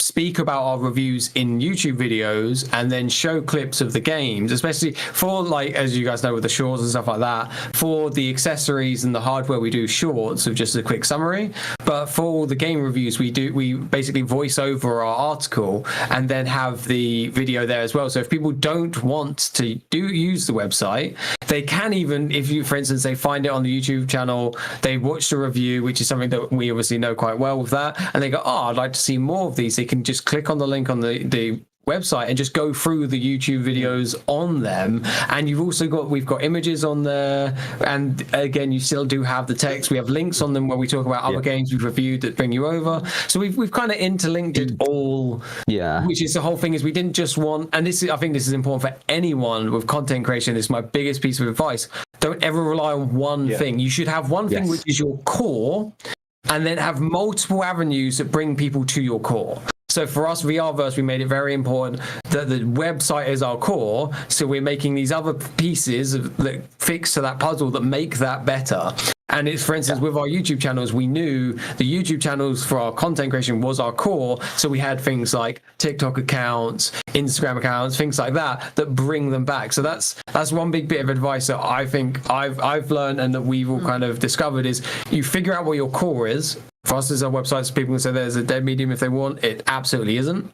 speak about our reviews in YouTube videos and then show clips of the games, especially for, like, as you guys know, with the shorts and stuff like that. For the accessories and the hardware, we do shorts of just a quick summary. But for all the game reviews, we basically voice over our article and then have the video there as well. So if people don't want to use the website, they can, even if you, for instance, they find it on the YouTube channel, they watch the review, which is something that we obviously know quite well with that, and they go, oh, I'd like to see more of these. They can just click on the link on the website and just go through the YouTube videos on them. And we've got images on there, and again, you still do have the text. We have links on them where we talk about other games we've reviewed that bring you over. So we've kind of interlinked it all, which is the whole thing. Is we didn't just want, and I think this is important for anyone with content creation. This is my biggest piece of advice. Don't ever rely on one thing. You should have one thing which is your core, and then have multiple avenues that bring people to your core. So for us, VRverse, we made it very important that the website is our core. So we're making these other pieces that fix to that puzzle that make that better. And it's, for instance, with our YouTube channels, we knew the YouTube channels for our content creation was our core. So we had things like TikTok accounts, Instagram accounts, things like that bring them back. So that's one big bit of advice that I think I've learned and that we've all kind of discovered is you figure out what your core is. For us as our websites, people can say there's a dead medium if they want. It absolutely isn't.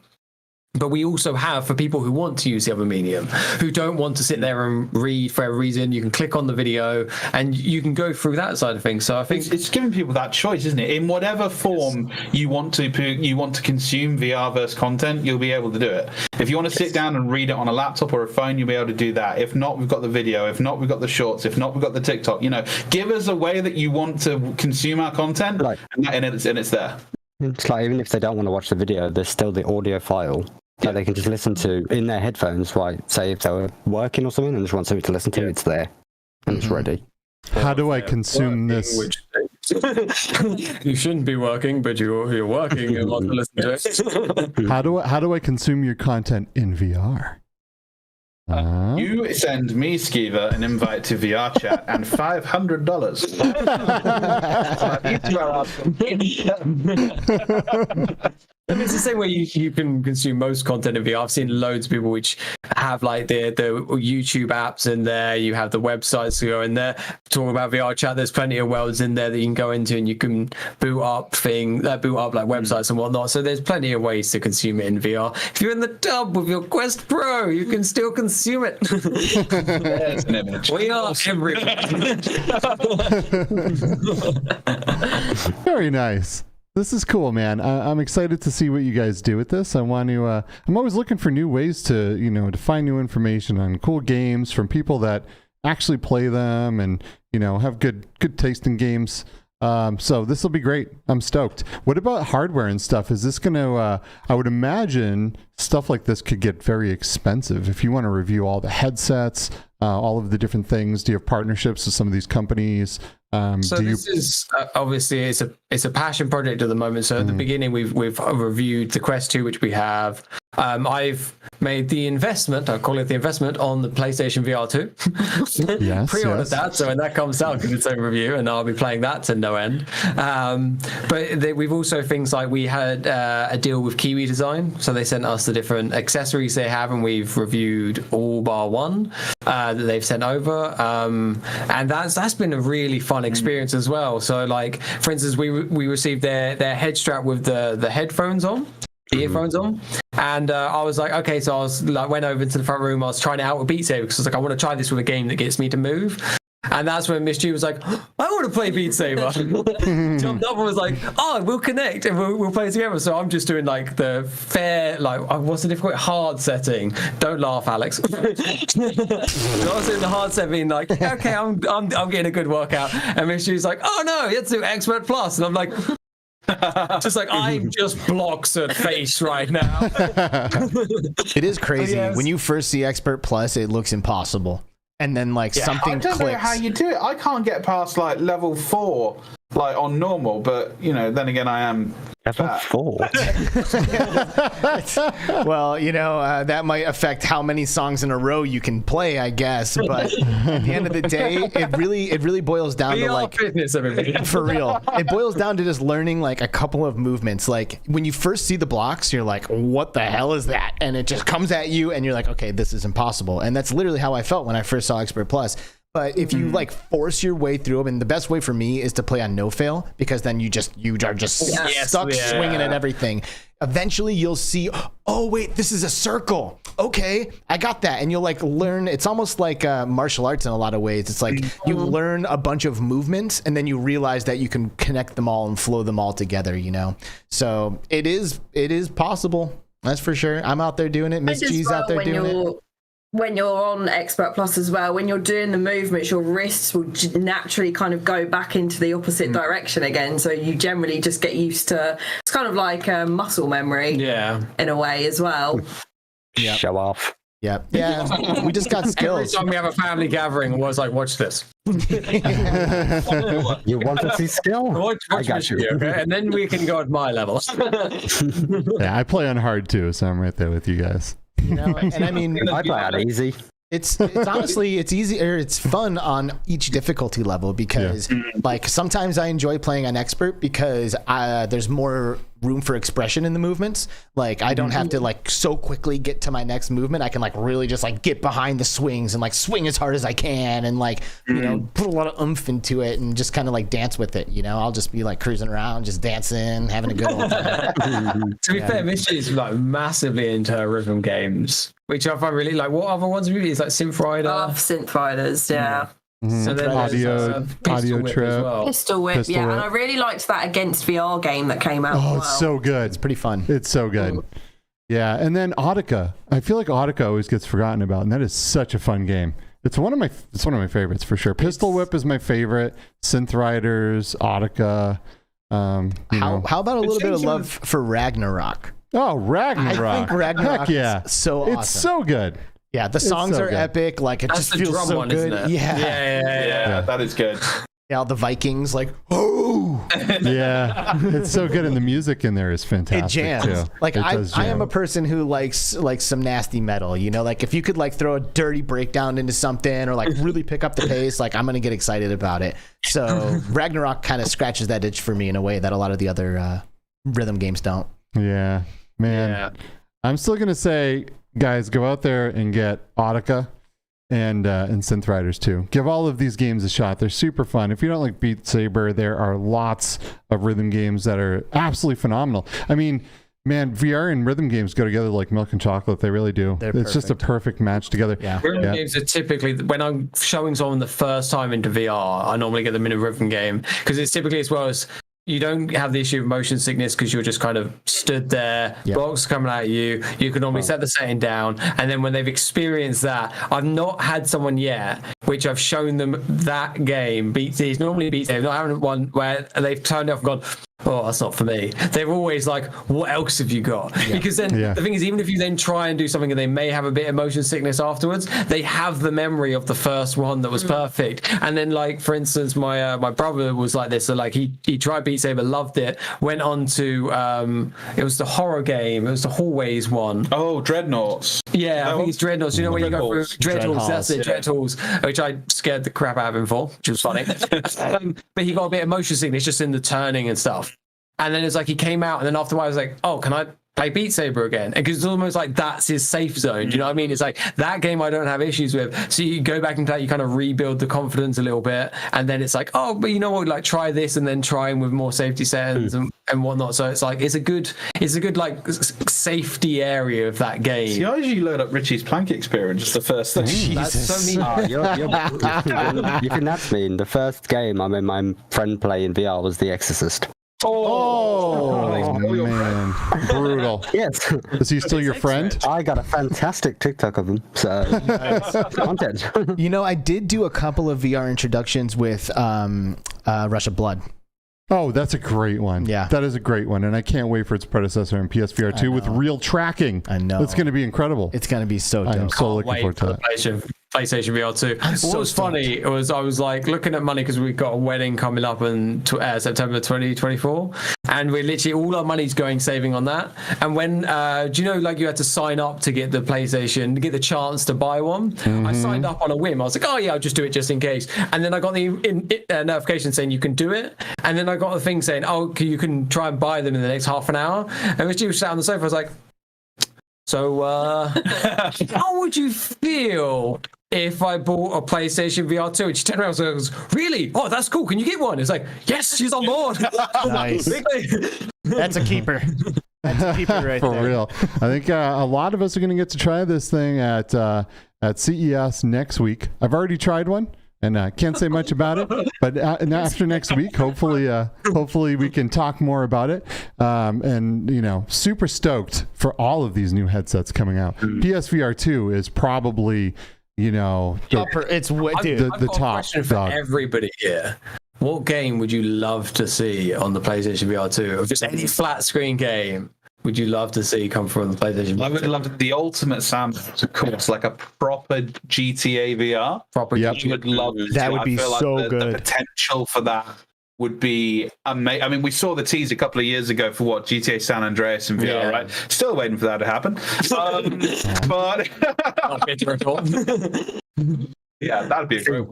But we also have, for people who want to use the other medium, who don't want to sit there and read for a reason, you can click on the video and you can go through that side of things. So I think it's giving people that choice, isn't it? In whatever form you want to consume VR-verse content, you'll be able to do it. If you want to sit down and read it on a laptop or a phone, you'll be able to do that. If not, we've got the video. If not, we've got the shorts. If not, we've got the TikTok. Give us a way that you want to consume our content, and it's there. It's like, even if they don't want to watch the video, there's still the audio file that they can just listen to in their headphones. Like, say if they were working or something and just want something to listen to, it's there and it's ready. How do I consume this? You shouldn't be working, but you're working and want to listen to it. How do I consume your content in VR? You send me, Skeever, an invite to VR chat and $500. And it's the same way you can consume most content in VR. I've seen loads of people which have like the YouTube apps in there. You have the websites to go in there. Talking about VR chat, there's plenty of worlds in there that you can go into, and you can boot up like websites and whatnot. So there's plenty of ways to consume it in VR. If you're in the tub with your Quest Pro, you can still consume it. There's an image. We are everywhere. Very nice. This is cool, man. I'm excited to see what you guys do with this. I want to. I'm always looking for new ways to, to find new information on cool games from people that actually play them and, have good taste in games. So this will be great. I'm stoked. What about hardware and stuff? Is this going to? I would imagine stuff like this could get very expensive if you want to review all the headsets, all of the different things. Do you have partnerships with some of these companies? So this is obviously it's a passion project at the moment. So at the beginning we've reviewed the Quest 2, which we have. I've made the investment, I call it the investment, on the PlayStation VR 2. Yes, Pre-ordered that, so when that comes out, give its own review, and I'll be playing that to no end. But we've also things like we had a deal with Kiwi Design, so they sent us the different accessories they have, and we've reviewed all bar one that they've sent over, and that's been a really fun experience as well. So like, for instance, we received their head strap with the headphones on, the earphones on, and I was like, okay, so I was like, went over to the front room, I was trying it out with Beat Saber because I was like, I want to try this with a game that gets me to move. And that's when Miss G was like, I want to play Beat Saber. Jumped up and was like, oh, we'll connect and we'll play together. So I'm just doing like the fair, like, what's the difficult? Hard setting. Don't laugh, Alex. So I was doing the hard setting, being like, okay, I'm getting a good workout. And Miss G was like, oh no, you have to do Expert Plus. And I'm like, just like, I'm just blocks at face right now. It is crazy. Yes. When you first see Expert Plus, it looks impossible. And then something I don't clicks. know how you do it. I can't get past like level 4 like on normal, but then again I am Level 4. Well, that might affect how many songs in a row you can play, I guess. But at the end of the day, it really boils down to like fitness, everybody. For real. It boils down to just learning like a couple of movements. Like when you first see the blocks, you're like, what the hell is that? And it just comes at you and you're like, okay, this is impossible. And that's literally how I felt when I first saw Expert Plus. But if you like force your way through them, and the best way for me is to play on no fail, because then you are just stuck swinging at everything. Eventually you'll see, oh wait, this is a circle. Okay, I got that. And you'll like learn. It's almost like martial arts in a lot of ways. It's like you learn a bunch of movements and then you realize that you can connect them all and flow them all together, So it is possible. That's for sure. I'm out there doing it. Miss G's out there doing it. When you're on Expert Plus as well, when you're doing the movements, your wrists will naturally kind of go back into the opposite direction again. So you generally just get used to, it's kind of like muscle memory in a way as well. Yep. Show off. Yeah. We just got skills. Every time we have a family gathering, I was like, watch this. You want to see skill? Watch I got you. Okay? And then we can go at my level. Yeah, I play on hard too, so I'm right there with you guys. And I mean, I play out easy. It's honestly it's easy or it's fun on each difficulty level because like sometimes I enjoy playing on expert because there's more room for expression in the movements. Like I don't have to like so quickly get to my next movement. I can like really just like get behind the swings and like swing as hard as I can and like you know put a lot of oomph into it and just kind of like dance with it. You know, I'll just be like cruising around, just dancing, having a good old time. To be fair, Mischi's like massively into her rhythm games, which I find really like. What other ones have you used? Like Synth Rider? I love Synth Riders, yeah. So then Audio Whip Trip. as well. Pistol Whip, Pistol yeah. Whip. And I really liked that Against VR game that came out. Oh, as it's well. so good. It's pretty fun. It's so good. Yeah, and then Audica. I feel like Audica always gets forgotten about, and that is such a fun game. It's one of my favorites for sure. Pistol Whip is my favorite. Synth Riders, Audica. How about a little bit of love for Ragnarok? Oh, Ragnarok! I think Ragnarok Heck yeah, is so awesome. It's so good. Yeah, the songs so are good. epic. Like it That's just the feels drum so one, good. isn't it? Yeah, that is good. Yeah, all the Vikings like oh, Yeah, it's so good, and the music in there is it fantastic jams. too. Like It I does am jam. a person who likes like some nasty metal. You know, like if you could like throw a dirty breakdown into something or like really pick up the pace, like I'm gonna get excited about it. So Ragnarok kind of scratches that itch for me in a way that a lot of the other rhythm games don't. Yeah, man. Yeah. I'm still gonna say, guys, go out there and get Audica and Synth Riders too. Give all of these games a shot. They're super fun. If you don't like Beat Saber, there are lots of rhythm games that are absolutely phenomenal. I mean, man, VR and rhythm games go together like milk and chocolate. They really do. They're It's just a perfect match together. Yeah. Rhythm games are typically, when I'm showing someone the first time into VR, I normally get them in a rhythm game because it's typically as well as you don't have the issue of motion sickness because you're just kind of stood there, blocks coming at you. You can normally set the setting down. And then when they've experienced that, I've not had someone yet, which I've shown them that game, Beats, normally Beats, I've not had one where they've turned it off and gone, oh, that's not for me. They're always like, what else have you got? Because then the thing is, even if you then try and do something and they may have a bit of motion sickness afterwards, they have the memory of the first one that was perfect. And then, like, for instance, my brother was like this. So, like, he tried Beat Saber, loved it, went on to, it was the horror game. It was the Hallways one. Oh, Dreadnoughts. Yeah, I think it's Dreadnoughts. You know, when you go through Dreadhalls, that's it, yeah. Dreadhalls, which I scared the crap out of him for, which was funny. But he got a bit of motion sickness just in the turning and stuff. And then it's like he came out, and then after a while, I was like, oh, can I play Beat Saber again? Because it's almost like that's his safe zone. Do you know what I mean? It's like that game I don't have issues with. So you go back and play, you kind of rebuild the confidence a little bit. And then it's like, oh, but you know what? Like try this and then try with more safety settings and whatnot. So it's like, it's a good like safety area of that game. See, I usually load up Richie's plank experience, just the first thing. That's so neat. You can ask me. The first game I made my friend play in VR was The Exorcist. Oh, man. Brutal. Yes. Is he still your friend? I got a fantastic TikTok of him. So content. You know, I did do a couple of VR introductions with Rush of Blood. Oh, that's a great one. Yeah. That is a great one. And I can't wait for its predecessor in PSVR 2 with real tracking. I know. It's going to be incredible. It's going to be so dope. I'm so looking forward to that. PlayStation VR 2. What was funny was I was like looking at money because we've got a wedding coming up in September 2024, and we're literally all our money's going saving on that. And when do you know, like you had to sign up to get the PlayStation, to get the chance to buy one? I signed up on a whim. I was like, oh yeah, I'll just do it just in case. And then I got the notification saying you can do it, and then I got the thing saying, oh, you can try and buy them in the next half an hour. And when she was sat on the sofa, I was like, so how would you feel if I bought a PlayStation VR 2? And she turned around and goes, really? Oh, that's cool. Can you get one? It's like, yes, she's on board. Nice. That's a keeper. That's a keeper right For there. real. I think a lot of us are going to get to try this thing at CES next week. I've already tried one. And I can't say much about it, but after next week, hopefully we can talk more about it. And you know, super stoked for all of these new headsets coming out. PSVR 2 is probably, you know, It's I've the got a top question for dog. everybody here. What game would you love to see on the PlayStation VR 2? Or just any flat screen game would you love to see come from the PlayStation? I would love the ultimate sandbox, of course, like a proper GTA VR. Proper Yep. I would love to That see. would be I feel so like the good. potential for that would be amazing. I mean, we saw the tease a couple of years ago for what GTA San Andreas in VR, right? Still waiting for that to happen. But yeah, that'd be a great one.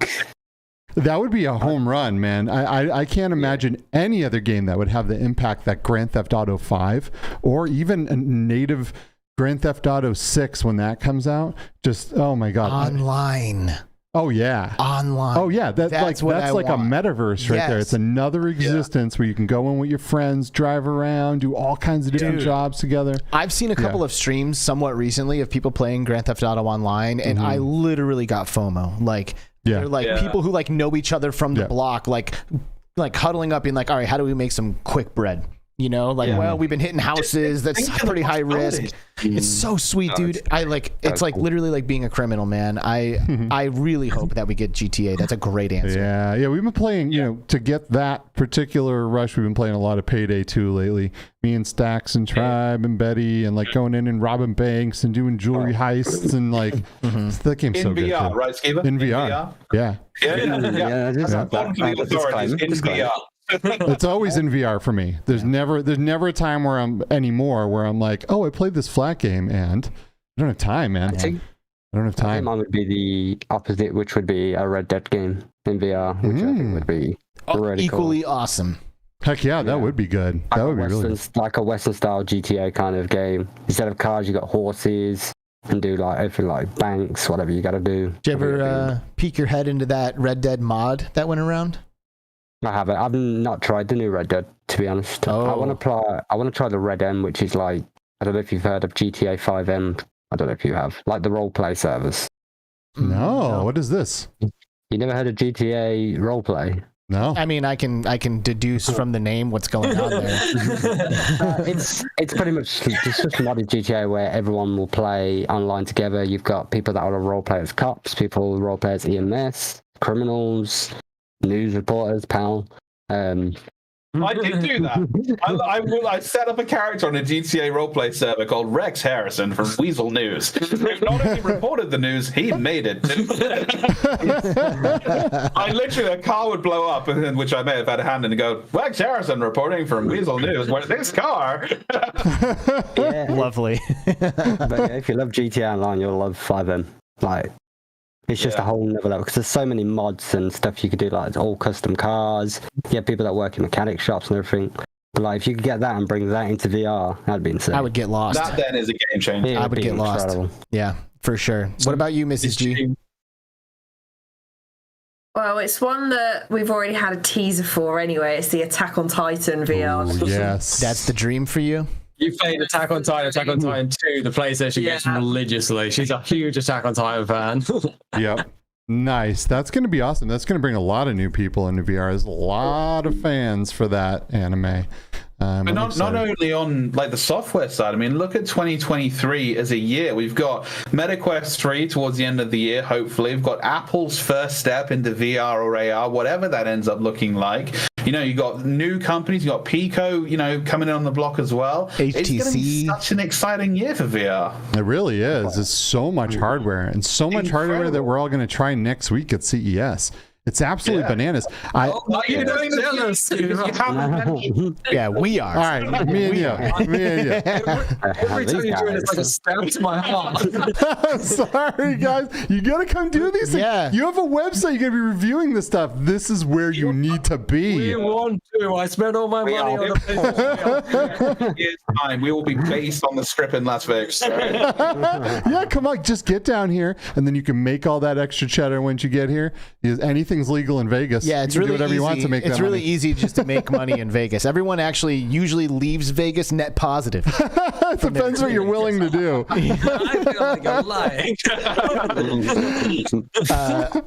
That would be a home run, man. I can't imagine any other game that would have the impact that Grand Theft Auto 5 or even a native Grand Theft Auto 6 when that comes out. Just, oh my God. Online. Oh yeah. Online. Oh yeah. That's like a metaverse right there. It's another existence where you can go in with your friends, drive around, do all kinds of different jobs together. I've seen a couple of streams somewhat recently of people playing Grand Theft Auto Online, and I literally got FOMO. Like, they're like people who like know each other from the block, like huddling up, being like, all right, how do we make some quick bread? You know, like, well, we've been hitting houses. That's pretty high risk. It's so sweet, dude. It's like literally like being a criminal, man. I really hope that we get GTA. That's a great answer. Yeah. We've been playing, you know, to get that particular rush. We've been playing a lot of Payday 2 lately. Me and Stacks and Tribe and Betty, and like going in and robbing banks and doing jewelry heists and like that game's so good. In VR, right, Skiba? In VR. Yeah. That's in VR. It's always in VR for me. There's never a time where I'm like, oh, I played this flat game and I don't have time, man. I don't have time. Mine would be the opposite, which would be a Red Dead game in VR, which I think would be really equally awesome. Heck yeah, that would be good. That would be really good. Like a Western style GTA kind of game. Instead of cars, you got horses and do like everything like banks, whatever you got to do. Did you ever peek your head into that Red Dead mod that went around? I haven't. I've not tried the new Red Dead, to be honest. I want to try the Red M, which is like, I don't know if you've heard of GTA 5M. I don't know if you have, like the role play service. No, what is this? You never heard of GTA role play? No. I mean, I can deduce from the name what's going on there. It's pretty much just modded GTA where everyone will play online together. You've got people that are role play as cops, people role play as EMS, criminals, news reporters, pal. I did do that. I set up a character on a GTA roleplay server called Rex Harrison from Weasel News. Who not only reported the news, he made it. I literally, a car would blow up, which I may have had a hand in, and go, Rex Harrison reporting from Weasel News. Where's this car? Lovely. But yeah, if you love GTA Online, you'll love 5M. Like, it's just a whole nother level because there's so many mods and stuff you could do, like all custom cars. You have people that work in mechanic shops and everything. But like, if you could get that and bring that into VR, that'd be insane. I would get lost. That then is a game changer. I would get lost. Yeah, for sure. What about you, Mrs. G? Well, it's one that we've already had a teaser for anyway. It's the Attack on Titan VR. Ooh, yes. That's the dream for you? You played Attack on Titan 2, the PlayStation games religiously. She's a huge Attack on Titan fan. Yep. Nice. That's going to be awesome. That's going to bring a lot of new people into VR. There's a lot of fans for that anime. But not only on like the software side. I mean, look at 2023 as a year. We've got MetaQuest 3 towards the end of the year, hopefully. We've got Apple's first step into VR or AR, whatever that ends up looking like. You know, you got new companies. You got Pico, you know, coming in on the block as well. HTC. It's going to be such an exciting year for VR. It really is. It's so much hardware and so much hardware that we're all going to try next week at CES. It's absolutely bananas. You're doing jealous. Yeah, we are. All right, me and you. Every time you do it, it's like a stab to my heart. I'm sorry, guys. You got to come do these things. Yeah. You have a website. You're going to be reviewing this stuff. This is where you need to be. We want to. I spent all my money on the It's fine. We will be based on the strip in Las Vegas. Yeah, come on. Just get down here, and then you can make all that extra cheddar once you get here. Anything's legal in Vegas. Yeah, it's you can really do whatever easy. You want to make it's that really money. easy just to make money in Vegas. Everyone actually usually leaves Vegas net positive. It depends what you're willing to do. I feel like I'm lying.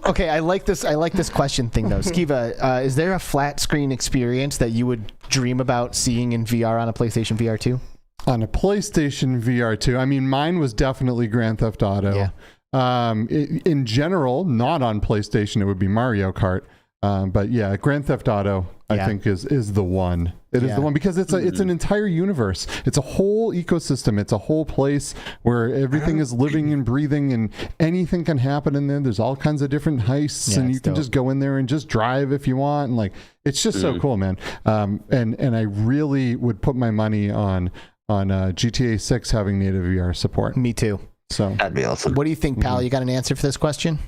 Okay, I like this question thing though. Skiva, is there a flat screen experience that you would dream about seeing in VR on a PlayStation VR 2? On a PlayStation VR 2, I mean, mine was definitely Grand Theft Auto. Yeah. In general, not on PlayStation, it would be Mario Kart. But yeah, Grand Theft Auto, I think is the one. It is the one because it's an entire universe. It's a whole ecosystem. It's a whole place where everything is living and breathing, and anything can happen in there. There's all kinds of different heists, and you can just go in there and just drive if you want. And like, it's just so cool, man. And I really would put my money on GTA 6 having native VR support. Me too. So That'd be awesome. What do you think, pal? You got an answer for this question?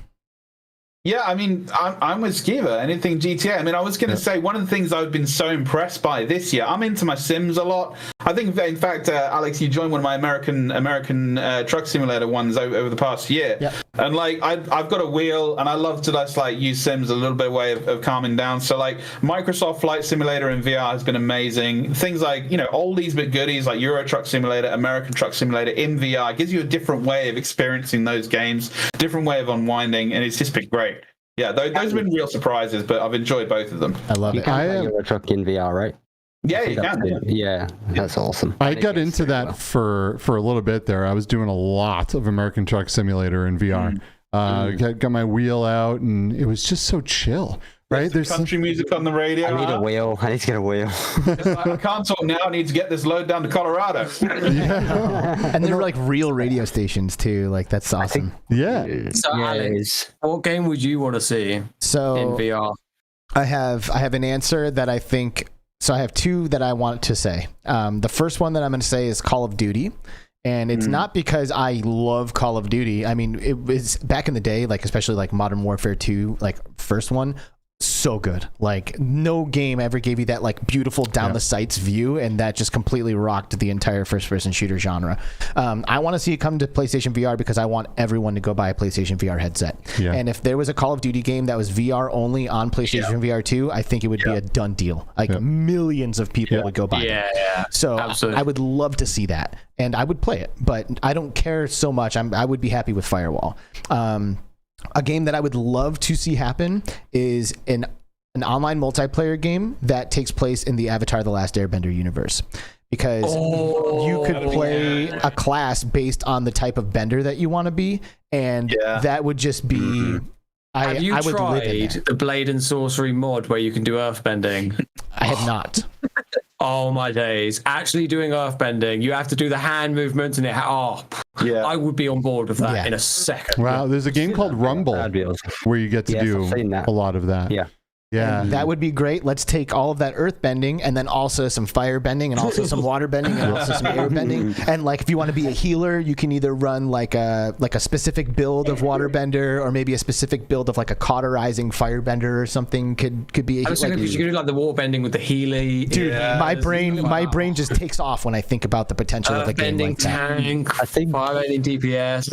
Yeah, I mean, I'm with Skiva. Anything GTA. I mean, I was going to say one of the things I've been so impressed by this year. I'm into my Sims a lot. I think, in fact, Alex, you joined one of my American truck simulator ones over the past year. Yep. And like, I've got a wheel, and I love to just like use Sims a little bit way of calming down. So like, Microsoft Flight Simulator in VR has been amazing. Things like oldies but goodies like Euro Truck Simulator, American Truck Simulator in VR gives you a different way of experiencing those games, different way of unwinding, and it's just been great. Yeah, those have been real surprises, but I've enjoyed both of them. I love it. You're a truck in VR, right? Yeah, you can. Yeah, that's awesome. I got into that for a little bit there. I was doing a lot of American Truck Simulator in VR. Got my wheel out, and it was just so chill. Right? There's country music on the radio. I need a wheel. I need to get a wheel. I can't talk now. I need to get this load down to Colorado. And they're like real radio stations too. Like that's awesome. So Alex, what game would you want to see in VR? I have an answer that I think. So I have two that I want to say. The first one that I'm going to say is Call of Duty. And it's not because I love Call of Duty. I mean, it was back in the day, like especially like Modern Warfare 2, like first one. So good. Like no game ever gave you that like beautiful down the sights view, and that just completely rocked the entire first person shooter genre. I want to see it come to PlayStation VR because I want everyone to go buy a PlayStation VR headset. And if there was a Call of Duty game that was VR only on PlayStation VR 2, I think it would be a done deal. Like millions of people would go buy it. So absolutely. I would love to see that, and I would play it, but I don't care so much. I would be happy with Firewall. A game that I would love to see happen is an online multiplayer game that takes place in the Avatar: The Last Airbender universe. Because you could play a class based on the type of bender that you want to be, and that would just be... Have you tried the Blade and Sorcery mod where you can do earthbending? I have not. Oh my days. Actually doing earthbending, you have to do the hand movements and I would be on board with that in a second. Wow, there's a game called Rumble where you get to do a lot of that. Yeah, that would be great. Let's take all of that earth bending and then also some fire bending and also some water bending and also some air bending. And like if you want to be a healer, you can either run like a specific build of water bender or maybe a specific build of like a cauterizing firebender or something could be. I was thinking you could do like the water bending with the Healy. Dude, my brain just takes off when I think about the potential of a game like that. Tank, I think firebending DPS.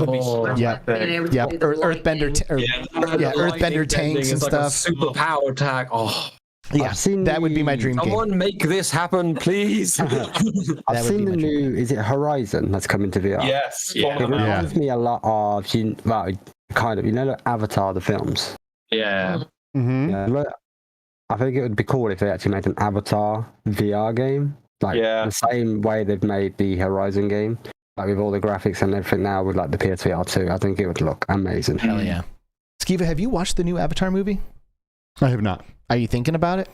Earthbender tanks and stuff. Super power tank. That would be my dream game. Someone make this happen, please. I've seen the new, is it Horizon that's coming to VR? Yes. It reminds me a lot of, Avatar, the films. Yeah. I think it would be cool if they actually made an Avatar VR game. The same way they've made the Horizon game. Like with all the graphics and everything now with like the PSVR 2. I think it would look amazing. Hell yeah. Skiva, have you watched the new Avatar movie? I have not. Are you thinking about it?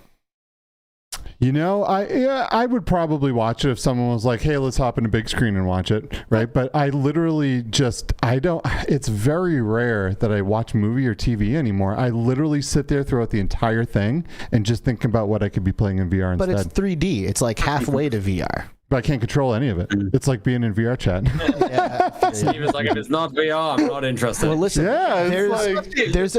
I would probably watch it if someone was like, hey, let's hop in a big screen and watch it, right? But I literally it's very rare that I watch movie or TV anymore. I literally sit there throughout the entire thing and just think about what I could be playing in VR instead. But it's 3D. It's like halfway to VR. But I can't control any of it. It's like being in VR chat. Steve is like, if it's not VR, I'm not interested. Well, listen, there's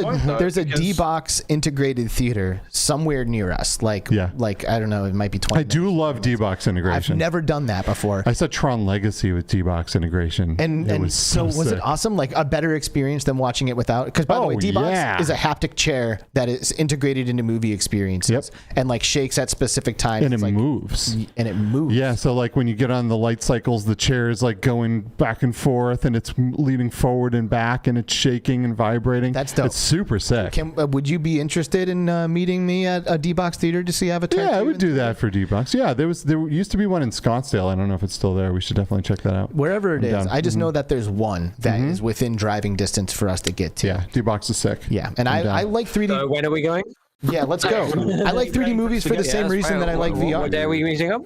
a D-Box integrated theater somewhere near us. Like I don't know, it might be 20 I do love D-Box integration. I've never done that before. I saw Tron Legacy with D-Box integration. And it was so was it awesome? Like a better experience than watching it without? Because by the way, D-Box is a haptic chair that is integrated into movie experiences and like shakes at specific times. And it moves. And it moves. Yeah, so like when you get on the light cycles, the chair is like going back and forth and it's leaning forward and back and it's shaking and vibrating. That's dope. It's super sick. Would you be interested in meeting me at a D-Box theater to see Avatar? Yeah, I would do that for D-Box. Yeah, there used to be one in Scottsdale. I don't know if it's still there. We should definitely check that out. Wherever it is. I just know that there's one that is within driving distance for us to get to. Yeah, D-Box is sick. Yeah, and I like 3D. So when are we going? Yeah, let's go. I like 3D movies for the same reason that I like VR. What day are we meeting up?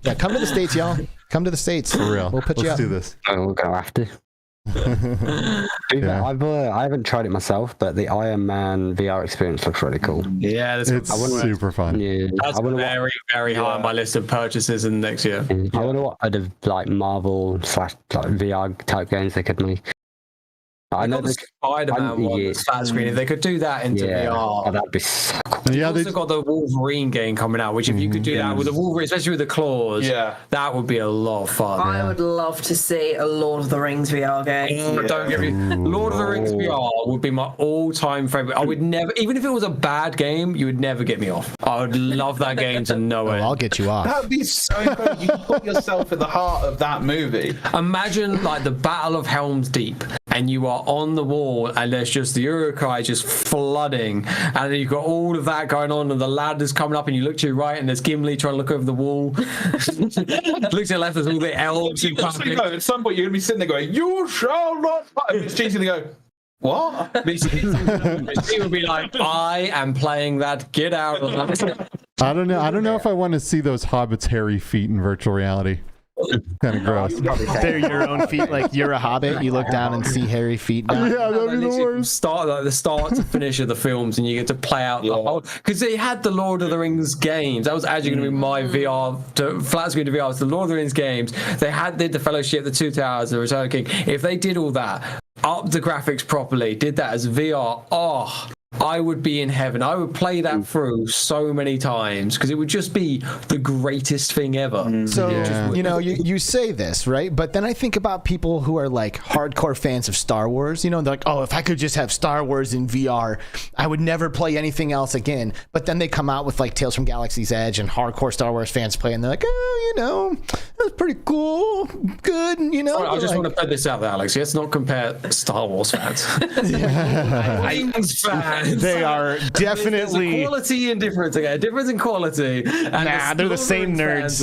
Yeah, come to the States, y'all. Come to the States. For real. We'll put you Let's up. do this. Oh, we're going to have to. Yeah. I haven't tried it myself, but the Iron Man VR experience looks really cool. Yeah, It's super fun. Yeah, that's I wonder very, very high on my list of purchases in the next year. I wonder what other like Marvel / VR type games they could make. I know the Spider-Man one, the flat screen. If they could do that into VR, oh, that'd be so cool. Yeah, they've also got the Wolverine game coming out, which if you could do that with the Wolverine, especially with the claws, that would be a lot of fun. I would love to see a Lord of the Rings VR game. Don't get me. Lord of the Rings VR would be my all-time favorite. I would never, even if it was a bad game, you would never get me off. I would love that game to know it. I'll get you off. That would be so cool. You put yourself at the heart of that movie. Imagine like the Battle of Helm's Deep, and you are on the wall, and there's just the Urukai just flooding, and then you've got all of that going on, and the ladder's coming up, and you look to your right, and there's Gimli trying to look over the wall. Look to your left, there's all the elves. At some point, you're going to be sitting there going, "You shall not fight." Miss G's going to go, "What?" Miss G would be like, "I am playing that. Get out of that." I don't know if I want to see those hobbits' hairy feet in virtual reality. Kind of gross. They're your own feet. Like you're a hobbit. You look down and see hairy feet down. Yeah, that'd be the worst. Start like the start to finish of the films, and you get to play out the whole. Because they had the Lord of the Rings games. That was actually going to be my VR to flat screen to VR. It's the Lord of the Rings games. They did the Fellowship, the Two Towers, the Return of the King. If they did all that, up the graphics properly, did that as VR, I would be in heaven. I would play that through so many times because it would just be the greatest thing ever. So, you know, you say this, right? But then I think about people who are like hardcore fans of Star Wars. You know, they're like, oh, if I could just have Star Wars in VR, I would never play anything else again. But then they come out with like Tales from Galaxy's Edge and hardcore Star Wars fans play, and they're like, oh, you know, that's pretty cool. Good, you know. I just want to put this out there, Alex. Let's not compare Star Wars fans. Wings fans. They are definitely There's a quality and difference. Okay, a difference in quality. And they're the same nerds.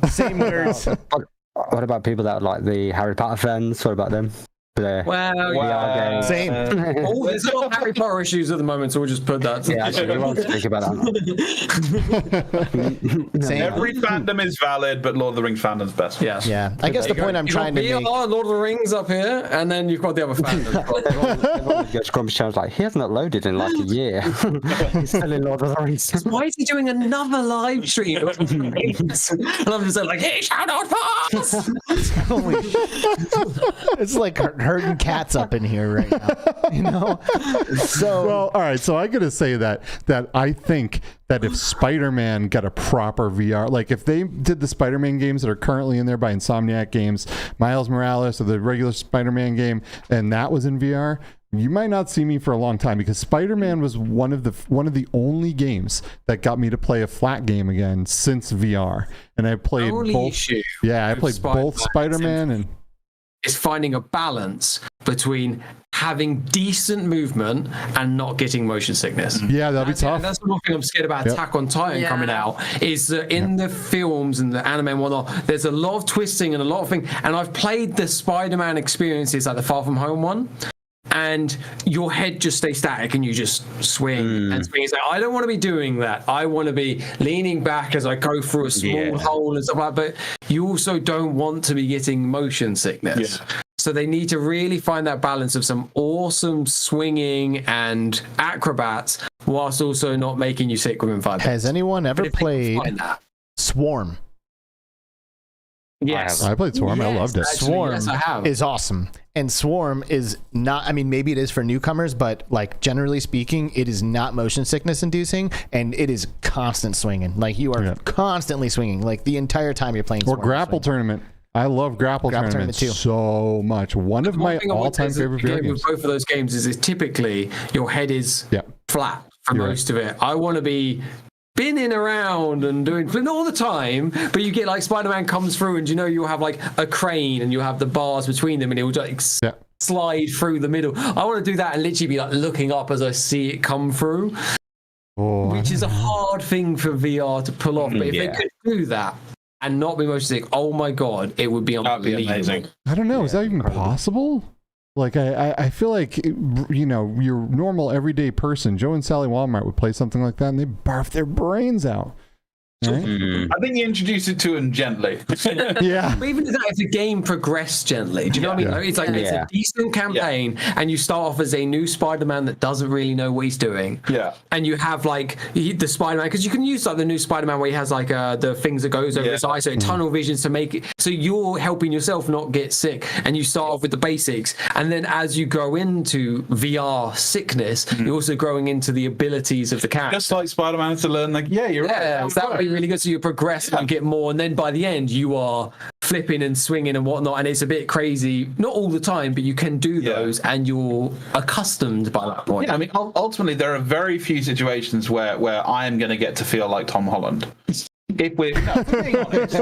Same nerds. What about people that are like the Harry Potter fans? What about them? Same. There's a lot of Harry Potter issues at the moment, so we'll just put that. Yeah, actually, we won't speak about that. Same. Every fandom is valid, but Lord of the Rings fandom's best. Yes. Yeah. I guess the point I'm trying to make. Lord of the Rings up here, and then you've got the other fandom. Everyone goes Grumpy Channel's like, he hasn't uploaded in like a year. He's still in Lord of the Rings. Why is he doing another live stream? And I'm just like, hey, shout out pass! Holy shit. It's like herding cats up in here right now, you know. So well, all right. So I gotta say that I think that if Spider-Man got a proper VR, like if they did the Spider-Man games that are currently in there by Insomniac Games, Miles Morales or the regular Spider-Man game, and that was in VR, you might not see me for a long time because Spider-Man was one of the only games that got me to play a flat game again since VR, and I played both. Yeah, I played both Spider-Man and. Is finding a balance between having decent movement and not getting motion sickness. Yeah, that'll be tough. That's the one thing I'm scared about Attack on Titan coming out, is that in the films and the anime and whatnot, there's a lot of twisting and a lot of things. And I've played the Spider-Man experiences, like the Far From Home one, and your head just stays static and you just swing and swing. It's like, I don't want to be doing that. I want to be leaning back as I go through a small hole and stuff like that. But you also don't want to be getting motion sickness. Yeah. So they need to really find that balance of some awesome swinging and acrobats whilst also not making you sick within 5 minutes. Has anyone ever played Swarm? Yes. I played Swarm. Yes, I loved it. Actually, Swarm yes, I have. is awesome. And Swarm is not, I mean, maybe it is for newcomers, but like generally speaking, it is not motion sickness inducing, and it is constant swinging. Like you are constantly swinging, like the entire time you're playing Swarm. Or Grapple Tournament. I love Grapple Tournament too. So much. One of my all-time favorite video games. With both of those games is typically your head is flat for most of it. I want to be spinning around and doing, not all the time, but you get like Spider-Man comes through and you'll have like a crane and you'll have the bars between them and it will just slide through the middle. I want to do that and literally be like looking up as I see it come through, which is a hard thing for VR to pull off. But if they could do that and not be motion sick, oh my god, it would be unbelievable. Amazing. I don't know. Is that even possible? Like I feel like, you know, your normal everyday person, Joe and Sally Walmart, would play something like that and they barf their brains out. Right? I think you introduce it to him gently. Yeah. But even if the game progressed gently, do you know what I mean? Yeah. Like, it's like it's a decent campaign, and you start off as a new Spider-Man that doesn't really know what he's doing. Yeah. And you have like the Spider-Man, because you can use like the new Spider-Man where he has like the things that goes over his eyes, so tunnel visions to make it so you're helping yourself not get sick. And you start off with the basics, and then as you grow into VR sickness, you're also growing into the abilities of the character. Just like Spider-Man has to learn, like, you're right. So that would be really good. So you progress and you get more, and then by the end you are flipping and swinging and whatnot, and it's a bit crazy. Not all the time, but you can do those, and you're accustomed by that point. Yeah, I mean, ultimately, there are very few situations where I am going to get to feel like Tom Holland. If we're being honest,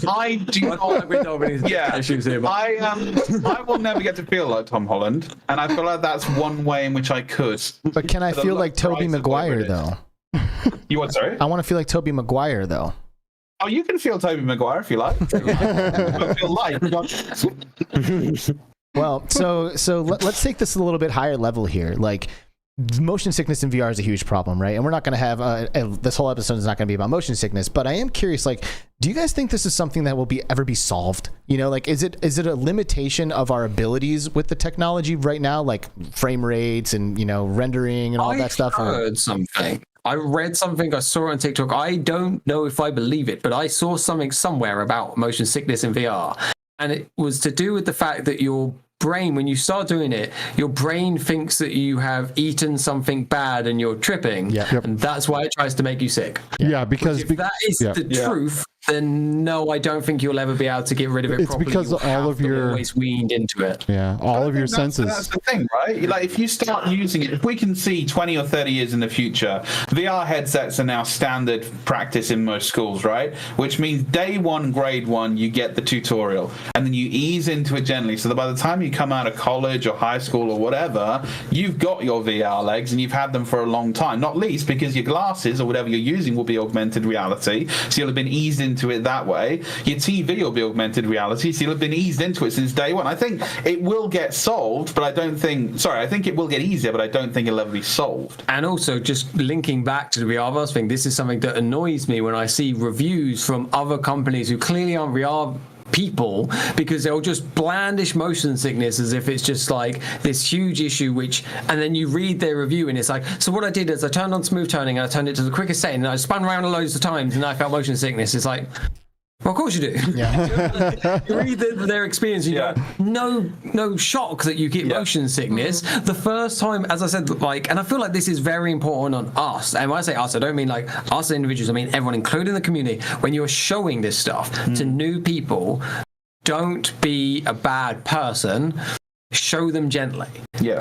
I do not. Yeah, I will never get to feel like Tom Holland, and I feel like that's one way in which I could. But can I feel like Tobey Maguire though? You what? Sorry. I want to feel like Tobey Maguire though. Oh, you can feel Tobey Maguire if you like. Well, so let's take this a little bit higher level here. Like, motion sickness in VR is a huge problem, right? And we're not going to have this whole episode is not going to be about motion sickness. But I am curious, like, do you guys think this is something that will ever be solved? You know, like, is it a limitation of our abilities with the technology right now, like frame rates and, you know, rendering and all that stuff? I heard something. I read something, I saw it on TikTok. I don't know if I believe it, but I saw something somewhere about motion sickness in VR. And it was to do with the fact that your brain, when you start doing it, your brain thinks that you have eaten something bad and you're tripping. And that's why it tries to make you sick. Yeah, because if that is the truth, then no, I don't think you'll ever be able to get rid of it properly. It's because all of your always weaned into it. Yeah, all of your senses. That's the thing, right? Like, if you start using it, if we can see 20 or 30 years in the future, VR headsets are now standard practice in most schools, right? Which means day one, grade one, you get the tutorial, and then you ease into it gently, so that by the time you come out of college or high school or whatever, you've got your VR legs and you've had them for a long time. Not least because your glasses or whatever you're using will be augmented reality, so you'll have been eased into it that way. Your TV will be augmented reality, so you'll have been eased into it since day one. I think it will get solved, but I think it will get easier, but I don't think it'll ever be solved. And also, just linking back to the VR thing, this is something that annoys me when I see reviews from other companies who clearly aren't VR people, because they'll just blandish motion sickness as if it's just like this huge issue, and then you read their review and it's like, so what I did is I turned on smooth turning and I turned it to the quickest setting and I spun around loads of times and I felt motion sickness. It's like, well, of course you do. Yeah. You read their experience, you go, no shock that you get motion sickness. The first time, as I said, like, and I feel like this is very important on us. And when I say us, I don't mean like us individuals, I mean everyone, including the community. When you're showing this stuff to new people, don't be a bad person. Show them gently,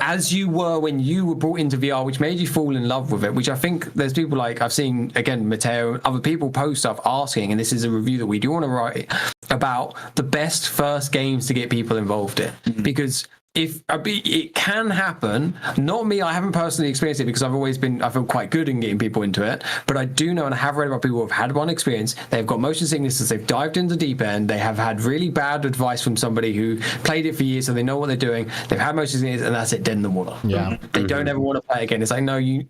as you were when you were brought into VR, which made you fall in love with it, which I think there's people like, I've seen, again, Matteo, other people post stuff asking, and this is a review that we do want to write, about the best first games to get people involved in. Because it can happen, not me, I haven't personally experienced it because I feel quite good in getting people into it, but I do know, and I have read about people who have had one experience, they've got motion sickness, they've dived into the deep end, they have had really bad advice from somebody who played it for years, so they know what they're doing, they've had motion sickness, and that's it, dead in the water. Yeah. They don't ever want to play again. It's like, no, it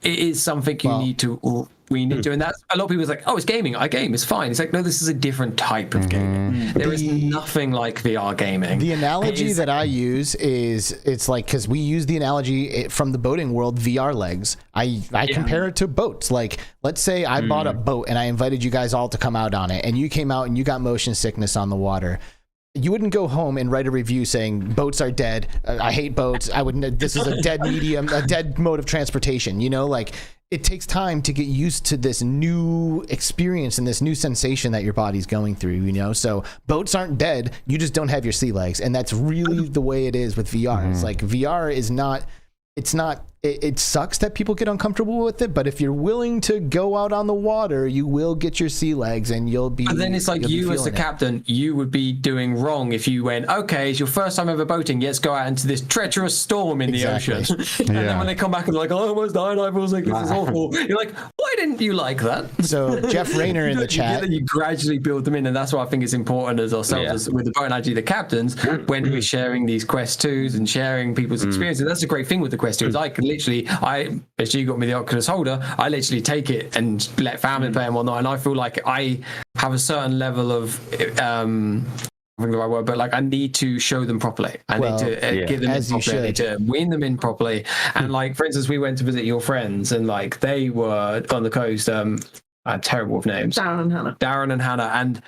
is something you need to. We need to, and that's a lot of people is like, oh, it's gaming. I game. It's fine. It's like, no, this is a different type of gaming. There is nothing like VR gaming. The analogy that I use is, it's like, because we use the analogy from the boating world, VR legs. I compare it to boats. Like, let's say I bought a boat and I invited you guys all to come out on it, and you came out and you got motion sickness on the water. You wouldn't go home and write a review saying boats are dead. I hate boats. I wouldn't. This is a dead medium, a dead mode of transportation. You know, like, it takes time to get used to this new experience and this new sensation that your body's going through, you know? So boats aren't dead. You just don't have your sea legs. And that's really the way it is with VR. It's like VR is not, it's not it sucks that people get uncomfortable with it, but if you're willing to go out on the water, you will get your sea legs and you'll be. But then it's like you as the captain, you would be doing wrong if you went, okay, it's your first time ever boating, let's go out into this treacherous storm in the ocean. And then when they come back and they're like, oh, I almost died, I was like, this is awful. You're like, why didn't you like that? So Jeff Rayner in the chat. You gradually build them in, and that's why I think it's important as ourselves, as with the boat analogy, the captains, when we're sharing these Quest 2s and sharing people's experiences. That's a great thing with the Quest 2s. I can literally, as you got me the Oculus holder, I literally take it and let family play and whatnot, and I feel like I have a certain level of I think the right word, but like I need to show them properly. I need to give them in properly. I need to wean them in properly. And like, for instance, we went to visit your friends, and like they were on the coast. I'm terrible with names. Darren and Hannah, and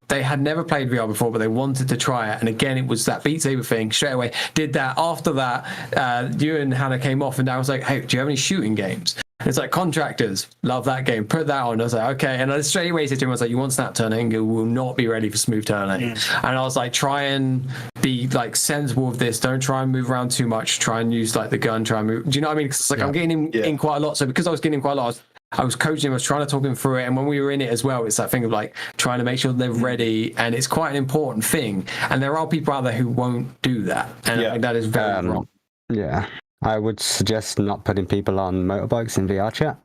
they had never played VR before, but they wanted to try it. And again, it was that Beat Saber thing. Straight away, did that. After that, you and Hannah came off, and Darren was like, "Hey, do you have any shooting games?" And it's like, Contractors, love that game. Put that on. I was like, okay. And I straight away said to him, I was like, you want snap turning? You will not be ready for smooth turning. And I was like, try and be like sensible with this. Don't try and move around too much. Try and use like the gun. Try and move. Do you know what I mean? Because it's like I'm getting him in quite a lot. So because I was getting him quite a lot, I was coaching him, I was trying to talk him through it. And when we were in it as well, it's that thing of like trying to make sure they're ready. And it's quite an important thing. And there are people out there who won't do that. And I think that is very wrong. Yeah. I would suggest not putting people on motorbikes in VR chat.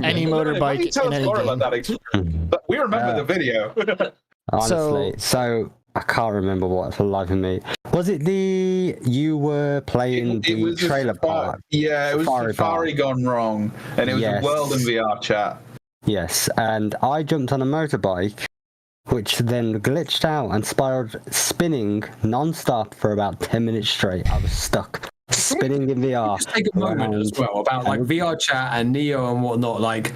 Any motorbike in any game. But we remember the video. Honestly. So I can't remember what for the life of me. Was it you were playing the trailer park? Yeah, it was Safari gone wrong. And it was a world in VR chat. Yes, and I jumped on a motorbike, which then glitched out and spiraled spinning non-stop for about 10 minutes straight. I was stuck spinning in VR. Just take a moment as well about like VR chat and Neo and whatnot. Like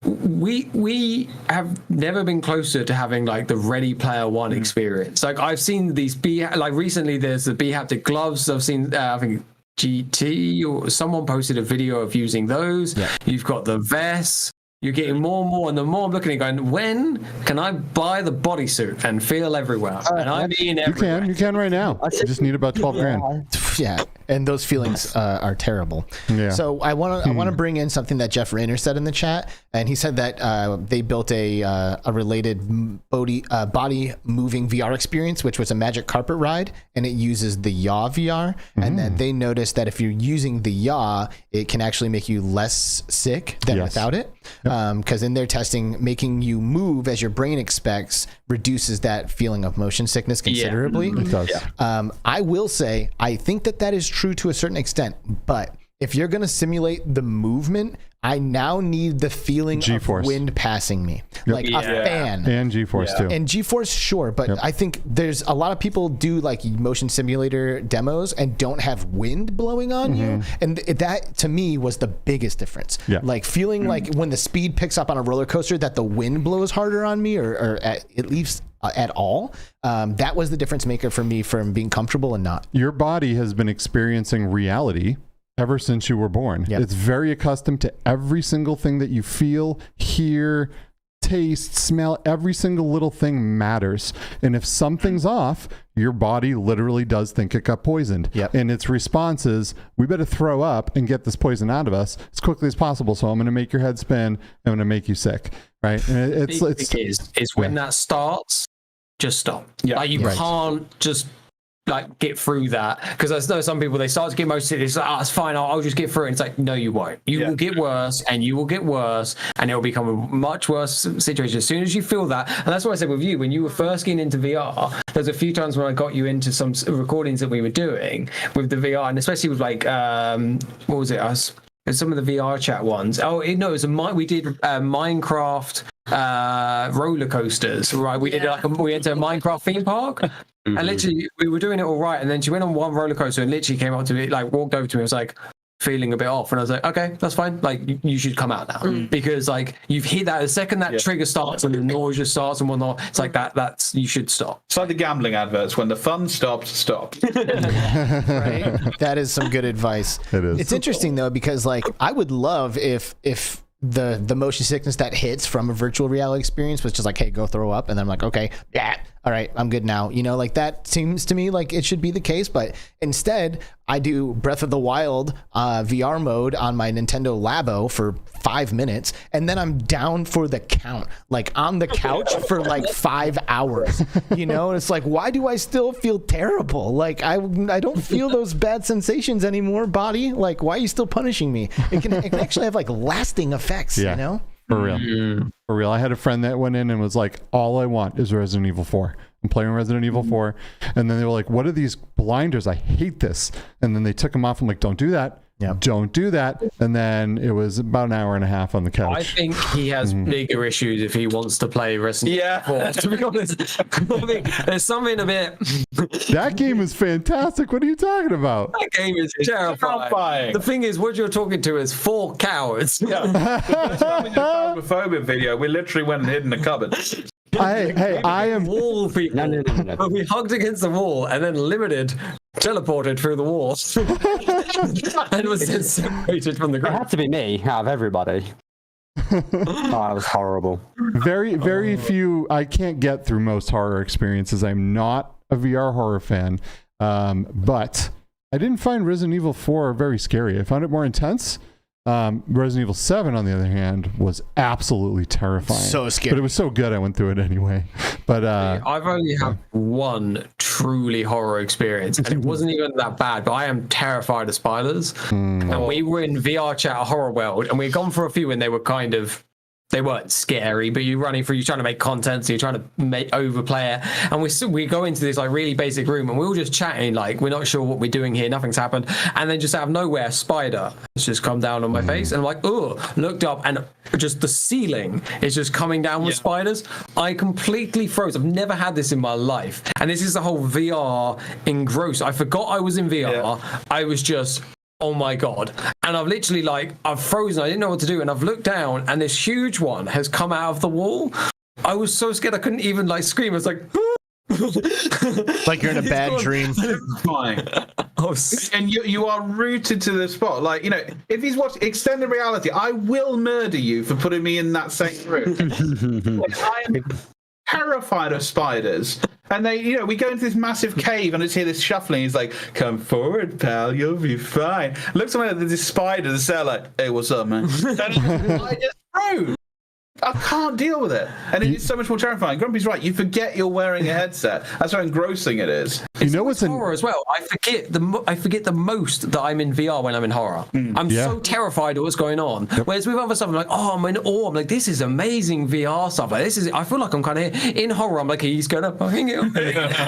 we have never been closer to having like the Ready Player One experience. Like I've seen these recently there's the B-haptic gloves. I've seen I think GT or someone posted a video of using those. You've got the vests. You're getting more and more, and the more I'm looking at it going, when can I buy the bodysuit and feel everywhere? And I mean everywhere. You can right now. You just need about 12 grand. Yeah, and those feelings are terrible. Yeah. So I want to bring in something that Jeff Rayner said in the chat, and he said that they built a related body moving VR experience, which was a magic carpet ride, and it uses the yaw VR, and then they noticed that if you're using the yaw, it can actually make you less sick than without it. Because in their testing, making you move as your brain expects reduces that feeling of motion sickness considerably. It does. I will say, I think that is true to a certain extent, but if you're going to simulate the movement, I now need the feeling G-force. Of wind passing me, like a fan. And G-force too. And G-force, sure, but I think there's a lot of people do like motion simulator demos and don't have wind blowing on you, and that to me was the biggest difference. Like feeling like when the speed picks up on a roller coaster, that the wind blows harder on me, or at least at all. That was the difference maker for me from being comfortable and not. Your body has been experiencing reality ever since you were born. It's very accustomed to every single thing that you feel, hear, taste, smell. Every single little thing matters. And if something's off, your body literally does think it got poisoned. And its response is, we better throw up and get this poison out of us as quickly as possible. So I'm going to make your head spin. I'm going to make you sick. Right? And it's when that starts, just stop. Like you can't just like get through that, because I know some people, they start to get motion sick. It's like, it's fine, I'll just get through it. And it's like, no, you won't. You will get worse, and you will get worse, and it will become a much worse situation as soon as you feel that. And that's what I said with you when you were first getting into VR. There's a few times when I got you into some recordings that we were doing with the VR, and especially with like what was it? Some of the VR chat ones. We did Minecraft roller coasters, right? We went to a Minecraft theme park, and literally we were doing it all right, and then she went on one roller coaster and literally came up to me, like walked over to me, was like feeling a bit off, and I was like, okay, that's fine, like you should come out now, because like you've hit that the second that trigger starts and the nausea starts and whatnot, it's like that's you should stop. It's like the gambling adverts, when the fun stops, stop. Right? That is some good advice. It is. It's interesting though, because like I would love if the motion sickness that hits from a virtual reality experience was just like, hey, go throw up, and then I'm like, okay, all right, I'm good now. You know, like that seems to me like it should be the case, but instead I do Breath of the Wild VR mode on my Nintendo Labo for 5 minutes, and then I'm down for the count, like on the couch for like 5 hours. You know, and it's like, why do I still feel terrible? Like I don't feel those bad sensations anymore, body. Like, why are you still punishing me? It can actually have like lasting effects. You know. For real. For real. I had a friend that went in and was like, all I want is Resident Evil 4. I'm playing Resident Evil 4. And then they were like, what are these blinders? I hate this. And then they took them off. I'm like, don't do that. Yep. Don't do that. And then it was about an hour and a half on the couch. I think he has bigger issues if he wants to play Resident Evil 4. To be honest, I mean, there's something a bit. That game is fantastic. What are you talking about? That game is terrifying. The thing is, what you're talking to is 4 cowards. Yeah. The Phasmophobia video, we literally went and hid in the cupboard. I am wall people. No. We hugged against the wall and then Limited teleported through the wall and was then separated from the group. It had to be me out of everybody. Oh, that was horrible. Very few. I can't get through most horror experiences. I'm not a VR horror fan, but I didn't find Resident Evil 4 very scary. I found it more intense. Resident Evil 7, on the other hand, was absolutely terrifying. So scary. But it was so good, I went through it anyway. But I've only had one truly horror experience, and it wasn't even that bad, but I am terrified of spiders. And we were in VR chat at Horror World, and we'd gone for a few, and they weren't scary, but you're trying to make content, so you're trying to overplay it. And we go into this like really basic room, and we're all just chatting, like we're not sure what we're doing here, nothing's happened. And then just out of nowhere, a spider has just come down on my face, and I'm like, oh, looked up, and just the ceiling is just coming down with spiders. I completely froze. I've never had this in my life. And this is the whole VR engross. I forgot I was in VR. Yeah. I was just, oh my God. And I've literally I've frozen. I didn't know what to do. And I've looked down and this huge one has come out of the wall. I was so scared I couldn't even scream. I was like, like you're in a bad dream. Fine. And you are rooted to the spot. Like, you know, if he's watching Extended Reality, I will murder you for putting me in that same room. I am terrified of spiders. And they, you know, we go into this massive cave and I just hear this shuffling. He's like, come forward, pal, you'll be fine. Looks like there's this spider that's there like, hey, what's up, man? And I just froze. I can't deal with it. And it's so much more terrifying. Grumpy's right. You forget you're wearing a headset. That's how engrossing it is. You know what's in horror as well? I forget the most that I'm in VR when I'm in horror. I'm so terrified of what's going on. Whereas with other stuff, I'm like, oh, I'm in awe. I'm like, this is amazing VR stuff. Like, this is. I feel like I'm kind of in horror. I'm like, he's gonna fucking kill me. Help!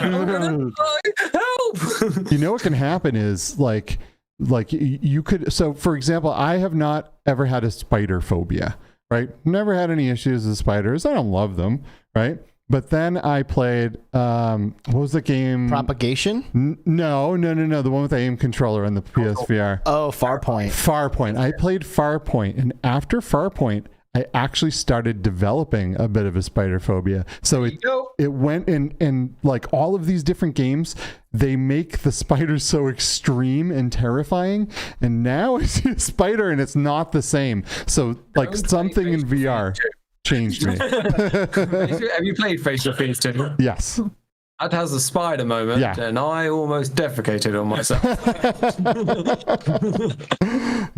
You know what can happen is like you could. So, for example, I have not ever had a spider phobia. Right? Never had any issues with spiders. I don't love them, right? But then I played, what was the game? Propagation? No. The one with the aim controller on the PSVR. Oh, Farpoint. Farpoint. I played Farpoint, and after Farpoint, I actually started developing a bit of a spider phobia. So it went in like all of these different games, they make the spiders so extreme and terrifying. And now I see a spider and it's not the same. So like something in VR changed me. Have you played Face to Face 2? Yes. That has a spider moment, and I almost defecated on myself.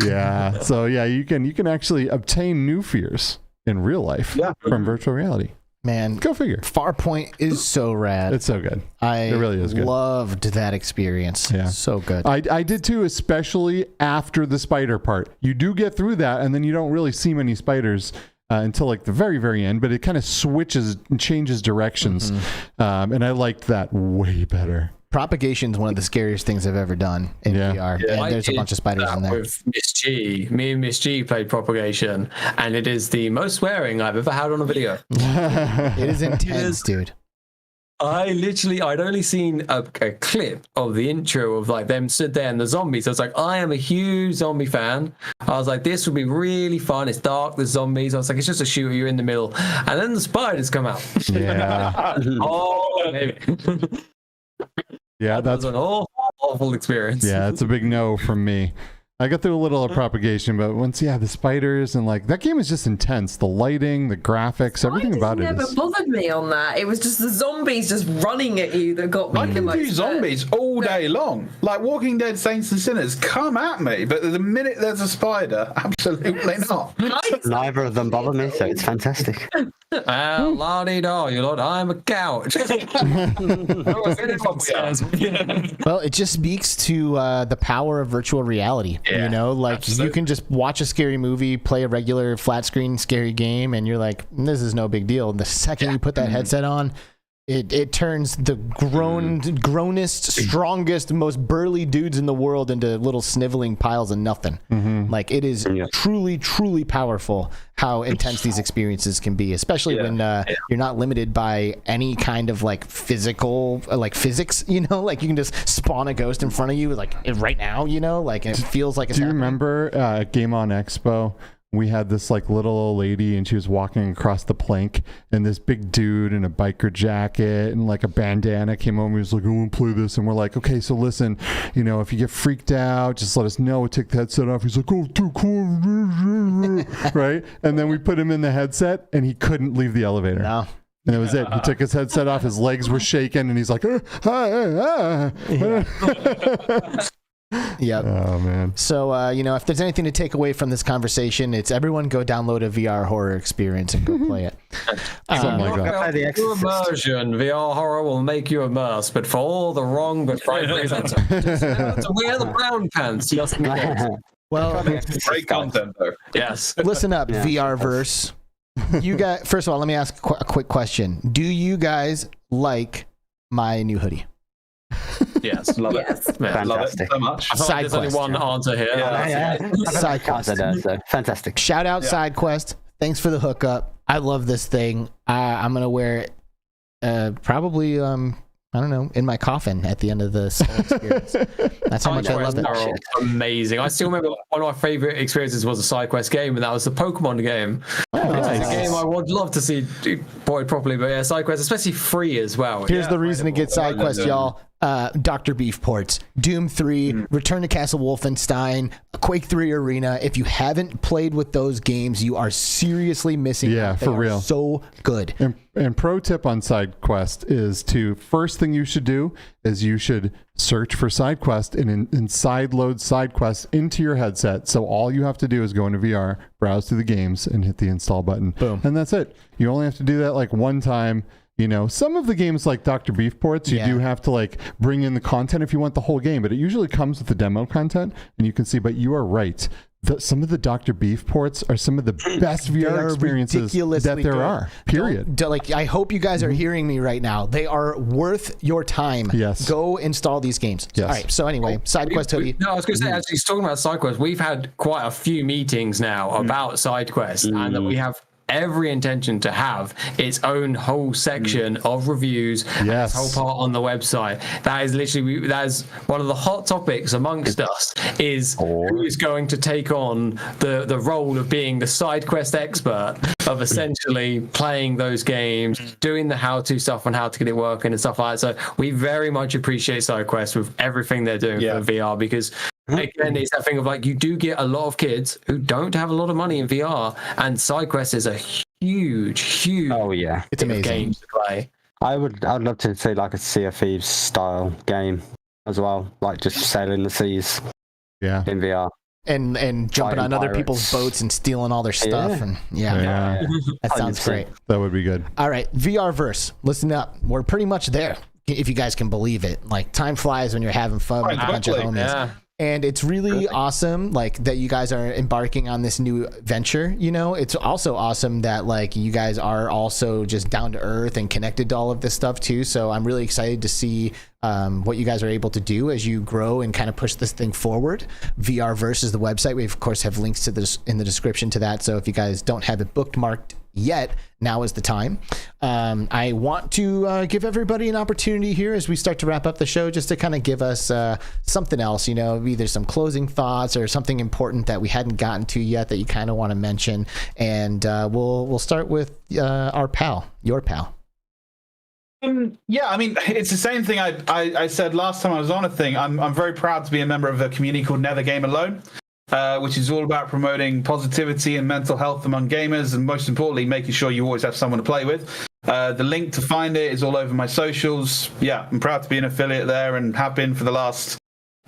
Yeah. So yeah, you can actually obtain new fears in real life from virtual reality. Man, go figure. Farpoint is so rad. It's so good. It really is good. Loved that experience. Yeah. So good. I did too, especially after the spider part. You do get through that, and then you don't really see many spiders until like the very, very end, but it kind of switches and changes directions. And I liked that way better. Propagation is one of the scariest things I've ever done in VR. Yeah. And there's a bunch of spiders in there. With Miss G. Me and Miss G played Propagation, and it is the most swearing I've ever had on a video. It is intense, dude. I'd only seen a clip of the intro of like them stood there and the zombies. I was like, I am a huge zombie fan. I was like, this would be really fun. It's dark, there's zombies. I was like, it's just a shooter, you're in the middle. And then the spiders come out. Yeah. Oh, maybe. Yeah, that was an awful experience. Yeah, it's a big no from me. I got through a little of propagation, but once, the spiders and like that game is just intense. The lighting, the graphics, everything about it. Never bothered me on that. It was just the zombies just running at you that got me. I can do zombies all day long. Like Walking Dead Saints and Sinners, come at me. But the minute there's a spider, absolutely not. Neither of them bother me, so it's fantastic. La-di-da, you lot, I'm a couch. Well, it just speaks to the power of virtual reality. Yeah, you know, like absolutely. you can just watch a scary movie, play a regular flat screen scary game, and you're like, this is no big deal. The second you put that headset on, it turns the grownest, strongest, most burly dudes in the world into little sniveling piles of nothing. Like it is truly, truly powerful how intense these experiences can be, especially when you're not limited by any kind of like physical, like physics, you know, like you can just spawn a ghost in front of you like right now, you know, like it feels like it's Do you happening. remember Game On Expo? We had this like little old lady and she was walking across the plank and this big dude in a biker jacket and like a bandana came over and he was like, I want to play this. And we're like, okay, so listen, you know, if you get freaked out, just let us know. We'll take the headset off. He's like, oh, too cool. Right? And then we put him in the headset and he couldn't leave the elevator. No. And it was it. He took his headset off. His legs were shaking and he's like, Yep. Oh, man. So, you know, if there's anything to take away from this conversation, it's everyone go download a VR horror experience and go play it. Something like that. The Exorcist. Immersion. VR horror will make you immerse, but for all the wrong but right reasons. Just wear the brown pants. Just in case. Well, Great content, though. Yes. listen up, VR-verse. You guys, first of all, let me ask a quick question. Do you guys like my new hoodie? Yes. Love it. Yes. Yeah. Love it Fantastic. so much. I thought Side there's only quest, one answer here. Yeah. Side quest. So fantastic. Shout out SideQuest. Thanks for the hookup. I love this thing. I'm gonna wear it probably I don't know, in my coffin at the end of the experience. That's how much I love it. Are amazing. I still remember one of my favorite experiences was a SideQuest game, and that was the Pokemon game. Oh, It's nice. a game I would love to see deployed properly, but yeah, SideQuest, especially free as well. Here's the reason to get SideQuest, y'all. Dr. Beef ports, Doom 3, Return to Castle Wolfenstein, Quake 3 Arena. If you haven't played with those games, you are seriously missing Yeah, out. They for are real. so good. And pro tip on SideQuest is to first thing you should do is you should search for SideQuest and sideload SideQuest into your headset. So all you have to do is go into VR, browse through the games, and hit the install button. Boom. And that's it. You only have to do that like one time. You know, some of the games like Dr. Beef ports, you do have to like bring in the content if you want the whole game, but it usually comes with the demo content, and you can see. But you are right. Some of the Dr. Beef ports are some of the best VR experiences that there are. Period. Like, I hope you guys are hearing me right now. They are worth your time. Yes. Go install these games. Yes. All right. So anyway, SideQuest hoodie. No, I was going to say, actually, talking about SideQuest, we've had quite a few meetings now about SideQuest, and that we have every intention to have its own whole section of reviews, Yes. its whole part on the website. That is literally, that is one of the hot topics amongst us, is who is going to take on the role of being the SideQuest expert, of essentially playing those games, doing the how-to stuff on how to get it working and stuff like that. So we very much appreciate SideQuest with everything they're doing for VR, because again, it's that thing of like, you do get a lot of kids who don't have a lot of money in VR, and SideQuest is a huge It's amazing. game to play. I'd love to see like a Sea of Thieves style game as well, like just sailing the seas Yeah. in VR. And jumping Fighting on other pirates. people's boats and stealing all their stuff. Yeah. And Yeah. that sounds 100%. great. That would be good. All right, VR-verse. Listen up. We're pretty much there, if you guys can believe it. Like, time flies when you're having fun with a bunch of homies. Yeah. And it's really awesome, like, that you guys are embarking on this new venture. You know, it's also awesome that, like, you guys are also just down to earth and connected to all of this stuff too. So I'm really excited to see what you guys are able to do as you grow and kind of push this thing forward. VR-verse is the website. We of course have links to this in the description to that. So if you guys don't have it bookmarked yet, now is the time. I want to give everybody an opportunity here as we start to wrap up the show, just to kind of give us something else, you know, either some closing thoughts or something important that we hadn't gotten to yet that you kind of want to mention. And we'll start with our pal, your pal. Yeah, I mean, it's the same thing I said last time I was on a thing. I'm very proud to be a member of a community called Never Game Alone. which is all about promoting positivity and mental health among gamers, and most importantly, making sure you always have someone to play with. The link to find it is all over my socials. Yeah, I'm proud to be an affiliate there and have been for the last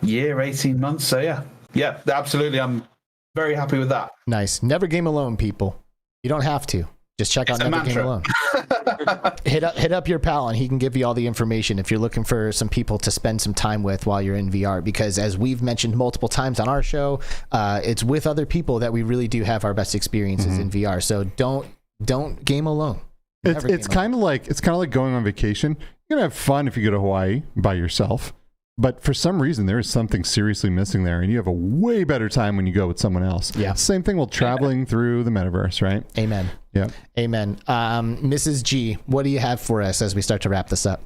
year, 18 months. So yeah, absolutely. I'm very happy with that. Nice. Never game alone, people. You don't have to. Just check out Never Game Alone. hit up your pal and he can give you all the information if you're looking for some people to spend some time with while you're in VR, because as we've mentioned multiple times on our show, it's with other people that we really do have our best experiences in VR. So don't game alone. It's kind of like going on vacation. You're gonna have fun if you go to Hawaii by yourself, but for some reason there is something seriously missing there, and you have a way better time when you go with someone else. Yeah. Same thing with traveling through the metaverse, right? Amen. Yeah. Amen. Mrs. G, what do you have for us as we start to wrap this up?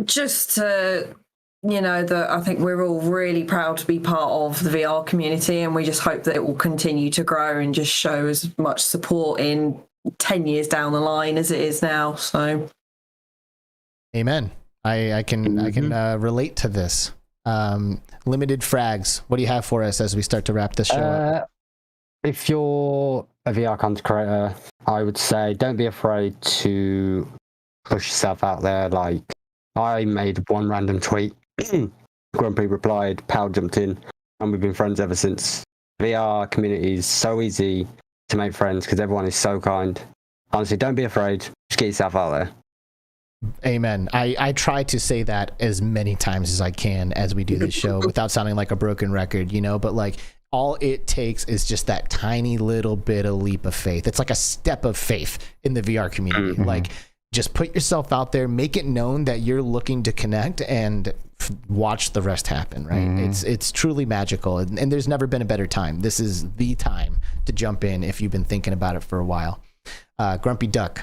Just to, I think we're all really proud to be part of the VR community, and we just hope that it will continue to grow and just show as much support in 10 years down the line as it is now. So amen. I can relate to this. LimitedFragz, what do you have for us as we start to wrap this show up? If you're a VR content creator, I would say don't be afraid to push yourself out there. Like, I made one random tweet, Grumpy replied, Pal jumped in, and we've been friends ever since. VR community is so easy to make friends because everyone is so kind. Honestly, don't be afraid. Just get yourself out there. Amen. I try to say that as many times as I can as we do this show without sounding like a broken record, but like all it takes is just that tiny little bit of leap of faith. It's like a step of faith in the VR community. Mm-hmm. Like, just put yourself out there, make it known that you're looking to connect, and watch the rest happen, right? Mm-hmm. It's truly magical, and there's never been a better time. This is the time to jump in if you've been thinking about it for a while. GrumpyDuck.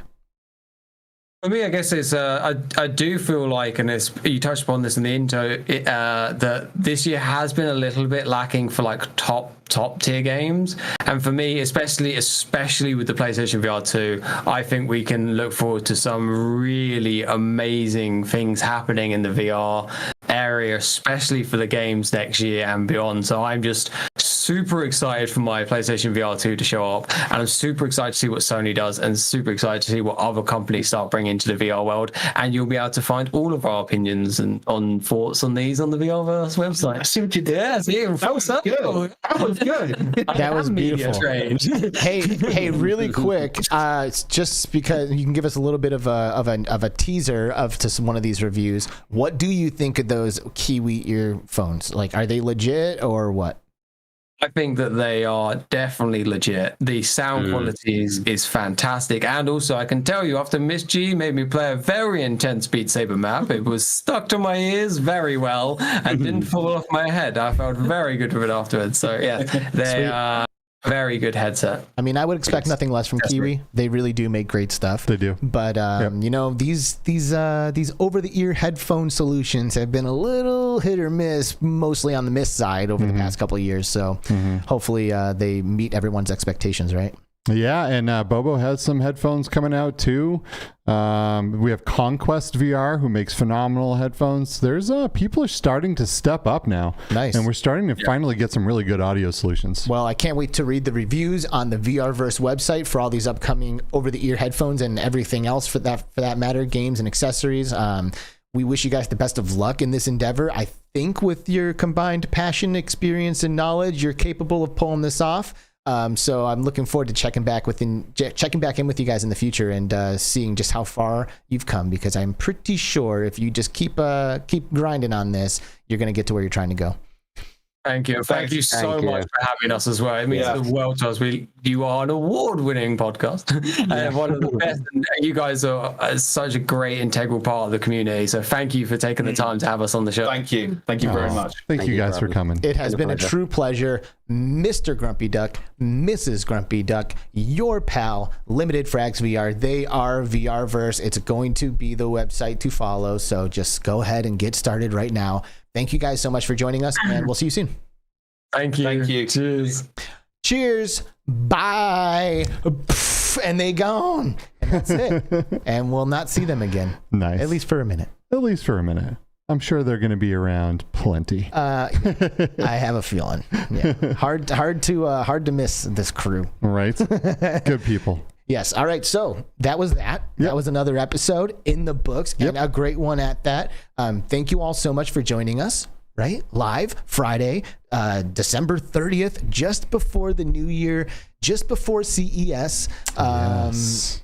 For me, I guess it's I do feel like, and you touched upon this in the intro, that this year has been a little bit lacking for like top tier games, and for me, especially with the PlayStation VR 2, I think we can look forward to some really amazing things happening in the VR area, especially for the games next year and beyond. So I'm just super excited for my PlayStation VR 2 to show up, and I'm super excited to see what Sony does, and super excited to see what other companies start bringing to the VR world. And you'll be able to find all of our opinions and on thoughts on these on the VRverse website. I see what you did. Yeah, see, that was good. That was beautiful. Hey, really quick, just because you can give us a little bit of a teaser to one of these reviews. What do you think of those Kiwi earphones? Like, are they legit or what? I think that they are definitely legit. The sound quality is fantastic. And also, I can tell you, after Miss G made me play a very intense Beat Saber map, it was stuck to my ears very well and didn't fall off my head. I felt very good with it afterwards. So, yeah, they are very good headset. I mean, I would expect nothing less from Kiwi. They really do make great stuff. They do. But these over-the-ear headphone solutions have been a little hit or miss, mostly on the miss side over the past couple of years. So hopefully they meet everyone's expectations, right? Yeah, and Bobo has some headphones coming out too. We have Conquest VR, who makes phenomenal headphones. There's people are starting to step up now. Nice. And we're starting to finally get some really good audio solutions. Well, I can't wait to read the reviews on the VRverse website for all these upcoming over-the-ear headphones and everything else for that matter, games and accessories. We wish you guys the best of luck in this endeavor. I think with your combined passion, experience, and knowledge, you're capable of pulling this off. So I'm looking forward to checking back in with you guys in the future and seeing just how far you've come, because I'm pretty sure if you just keep grinding on this, you're going to get to where you're trying to go. Thank you. Thank you so much for having us as well. It means the world to us. You are an award-winning podcast and one of the best. And you guys are such a great integral part of the community. So thank you for taking the time to have us on the show. Thank you. Thank you very much. Thank you guys for coming. It has been a true pleasure. Mr. GrumpyDuck, Mrs. GrumpyDuck, your pal, LimitedFragz VR. They are VRverse. It's going to be the website to follow. So just go ahead and get started right now. Thank you guys so much for joining us, and we'll see you soon. Thank you. Thank you. Cheers. Cheers. Bye. And they gone. And that's it. And we'll not see them again. Nice. At least for a minute. At least for a minute. I'm sure they're going to be around plenty. I have a feeling. Yeah. Hard to miss this crew. Right? Good people. Yes. All right. So that was that. Yep. That was another episode in the books, and a great one at that. Thank you all so much for joining us. Right? Live Friday, December 30th, just before the new year, just before CES.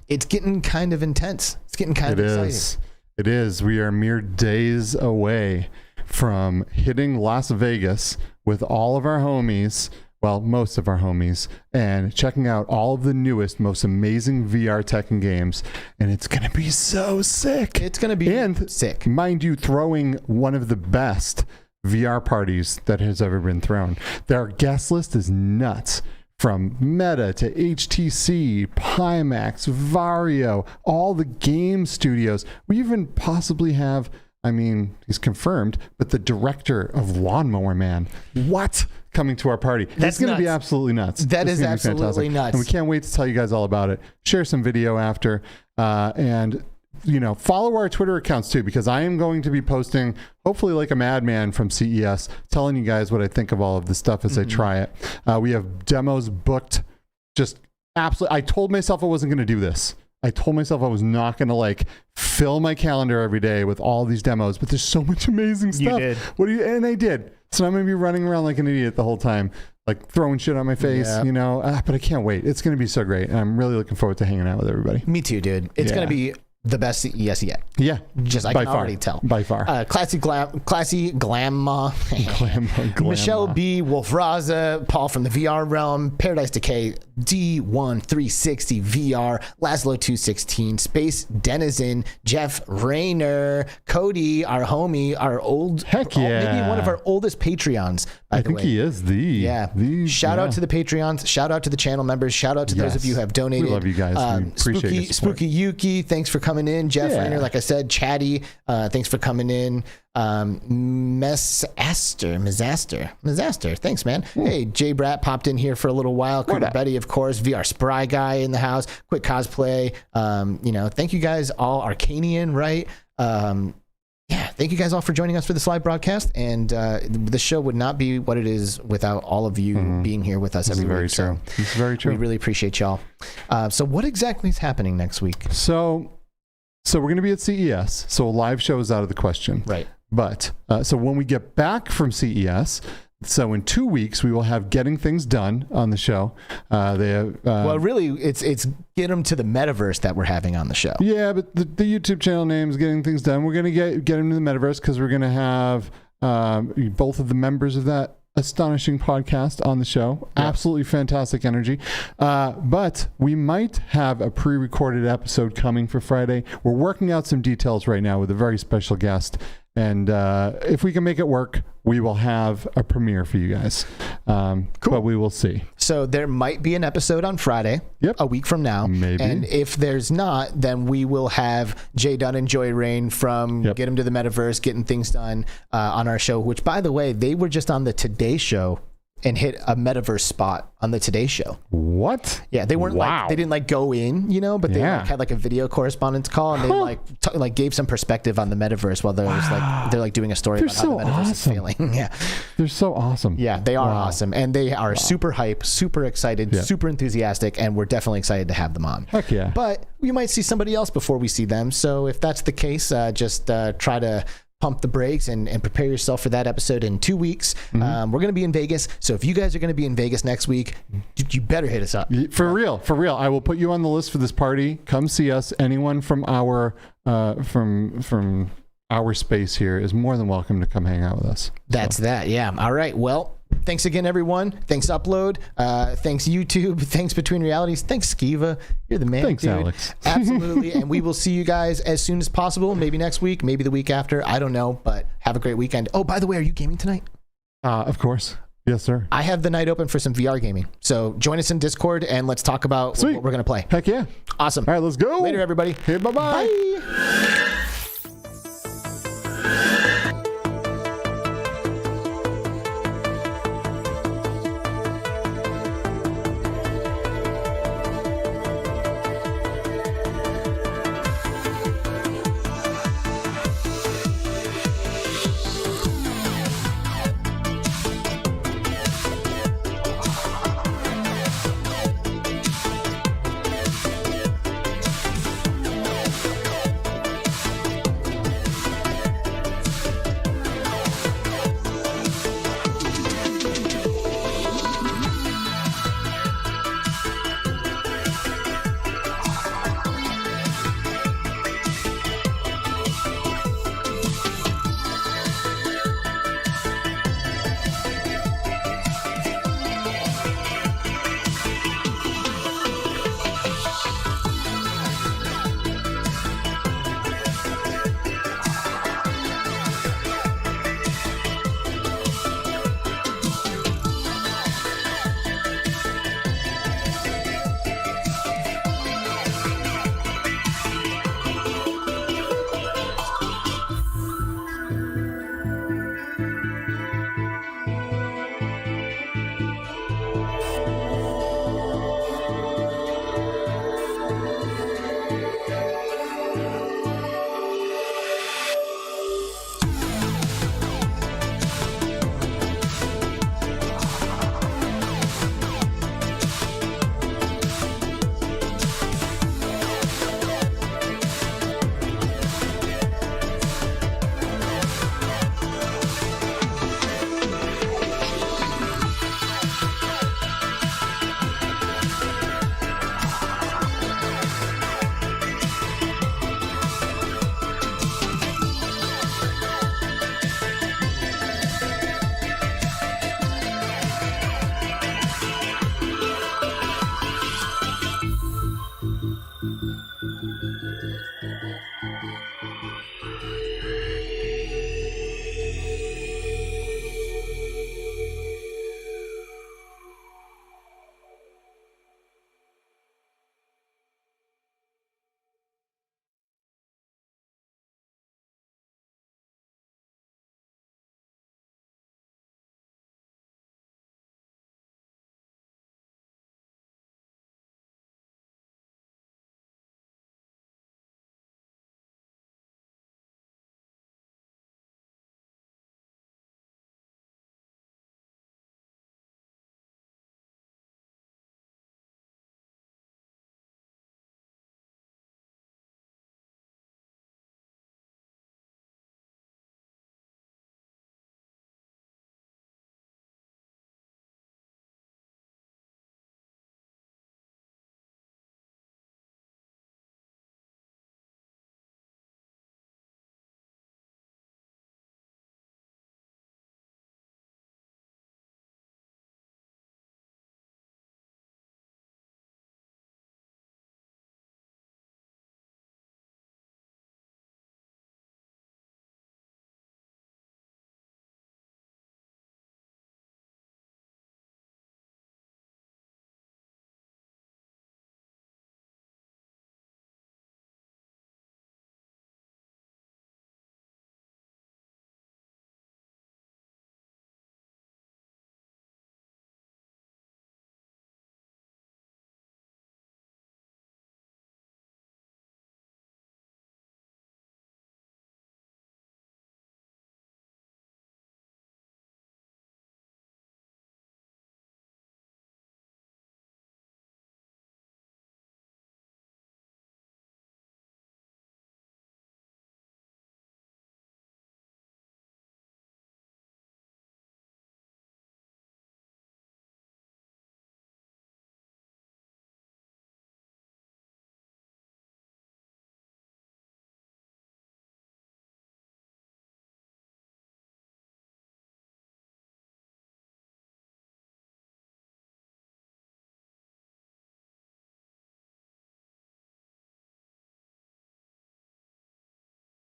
It's getting kind of intense. It's getting kind of exciting. It is. We are mere days away from hitting Las Vegas with all of our homies, well, most of our homies, and checking out all of the newest, most amazing VR tech and games. And it's going to be so sick. It's going to be sick. Mind you, throwing one of the best VR parties that has ever been thrown. Their guest list is nuts. From Meta to HTC, Pimax, Vario, all the game studios. We even possibly have, I mean, he's confirmed, but the director of Lawnmower Man. What? Coming to our party. That's going to be absolutely nuts. That is absolutely nuts. And we can't wait to tell you guys all about it. Share some video after. And follow our Twitter accounts too, because I am going to be posting, hopefully like a madman from CES, telling you guys what I think of all of this stuff as I try it. We have demos booked. Just absolutely. I told myself I wasn't going to do this. I told myself I was not going to fill my calendar every day with all these demos, but there's so much amazing stuff. You did. And I did. So I'm going to be running around like an idiot the whole time, like throwing shit on my face, but I can't wait. It's going to be so great. And I'm really looking forward to hanging out with everybody. Me too, dude. It's going to be the best CES yet. Yeah. Just I can already tell. By far. Classy Glamma. Michelle B. Wolf Raza, Paul from the VR Realm, Paradise Decay, D1360 VR, Laszlo 216, Space Denizen, Jeff Rayner, Cody, our homie, our old, maybe one of our oldest Patreons. I think he is Shout out to the Patreons. Shout out to the channel members. Shout out to those of you who have donated. We love you guys. We appreciate your support. Spooky Yuki, thanks for coming in. Jeff Rayner, like I said, Chatty, thanks for coming in. Mizaster, thanks, man. Hey, J Brat popped in here for a little while. CreeperBetty, of course. VR Spry Guy in the house. QUIKCOSPLAY. Thank you guys all. Arcanian, right? Thank you guys all for joining us for this live broadcast. And the show would not be what it is without all of you being here with us every week. It's very true. We really appreciate y'all. So what exactly is happening next week? So we're going to be at CES. So a live show is out of the question. Right. But so when we get back from CES, so in 2 weeks, we will have Getting Things Done on the show. They have, well, really, it's Get Them to the Metaverse that we're having on the show. Yeah, but the YouTube channel name is Getting Things Done. We're going to get them to the Metaverse because we're going to have both of the members of that astonishing podcast on the show. Absolutely fantastic energy. But we might have a pre-recorded episode coming for Friday. We're working out some details right now with a very special guest. And if we can make it work, we will have a premiere for you guys. Cool. But we will see. So there might be an episode on Friday, a week from now. Maybe. And if there's not, then we will have Jay Dunn and Joy Rain from Get Him to the Metaverse, Getting Things Done on our show, which, by the way, they were just on the Today Show and hit a Metaverse spot on the Today Show. What? Yeah, they weren't they didn't go in, but they had a video correspondence call, and they gave some perspective on the Metaverse while they're doing a story about how the Metaverse is failing. Yeah, they're so awesome. Yeah, they are awesome, and they are super hype, super excited, super enthusiastic, and we're definitely excited to have them on. Heck yeah! But we might see somebody else before we see them. So if that's the case, just try to pump the brakes and prepare yourself for that episode in 2 weeks. We're going to be in Vegas. So if you guys are going to be in Vegas next week, you better hit us up. For real. I will put you on the list for this party. Come see us. Anyone from our from our space here is more than welcome to come hang out with us. That's that. Yeah. All right. Well, thanks again, everyone. Thanks, Upload. Thanks, YouTube. Thanks, Between Realities. Thanks, Skiva. You're the man. Thanks, dude. Alex. Absolutely. And we will see you guys as soon as possible. Maybe next week, maybe the week after. I don't know, but have a great weekend. Oh, by the way, are you gaming tonight? Of course. Yes, sir. I have the night open for some VR gaming. So join us in Discord and let's talk about what we're going to play. Heck yeah. Awesome. All right, let's go. Later, everybody. Okay, bye-bye. Bye.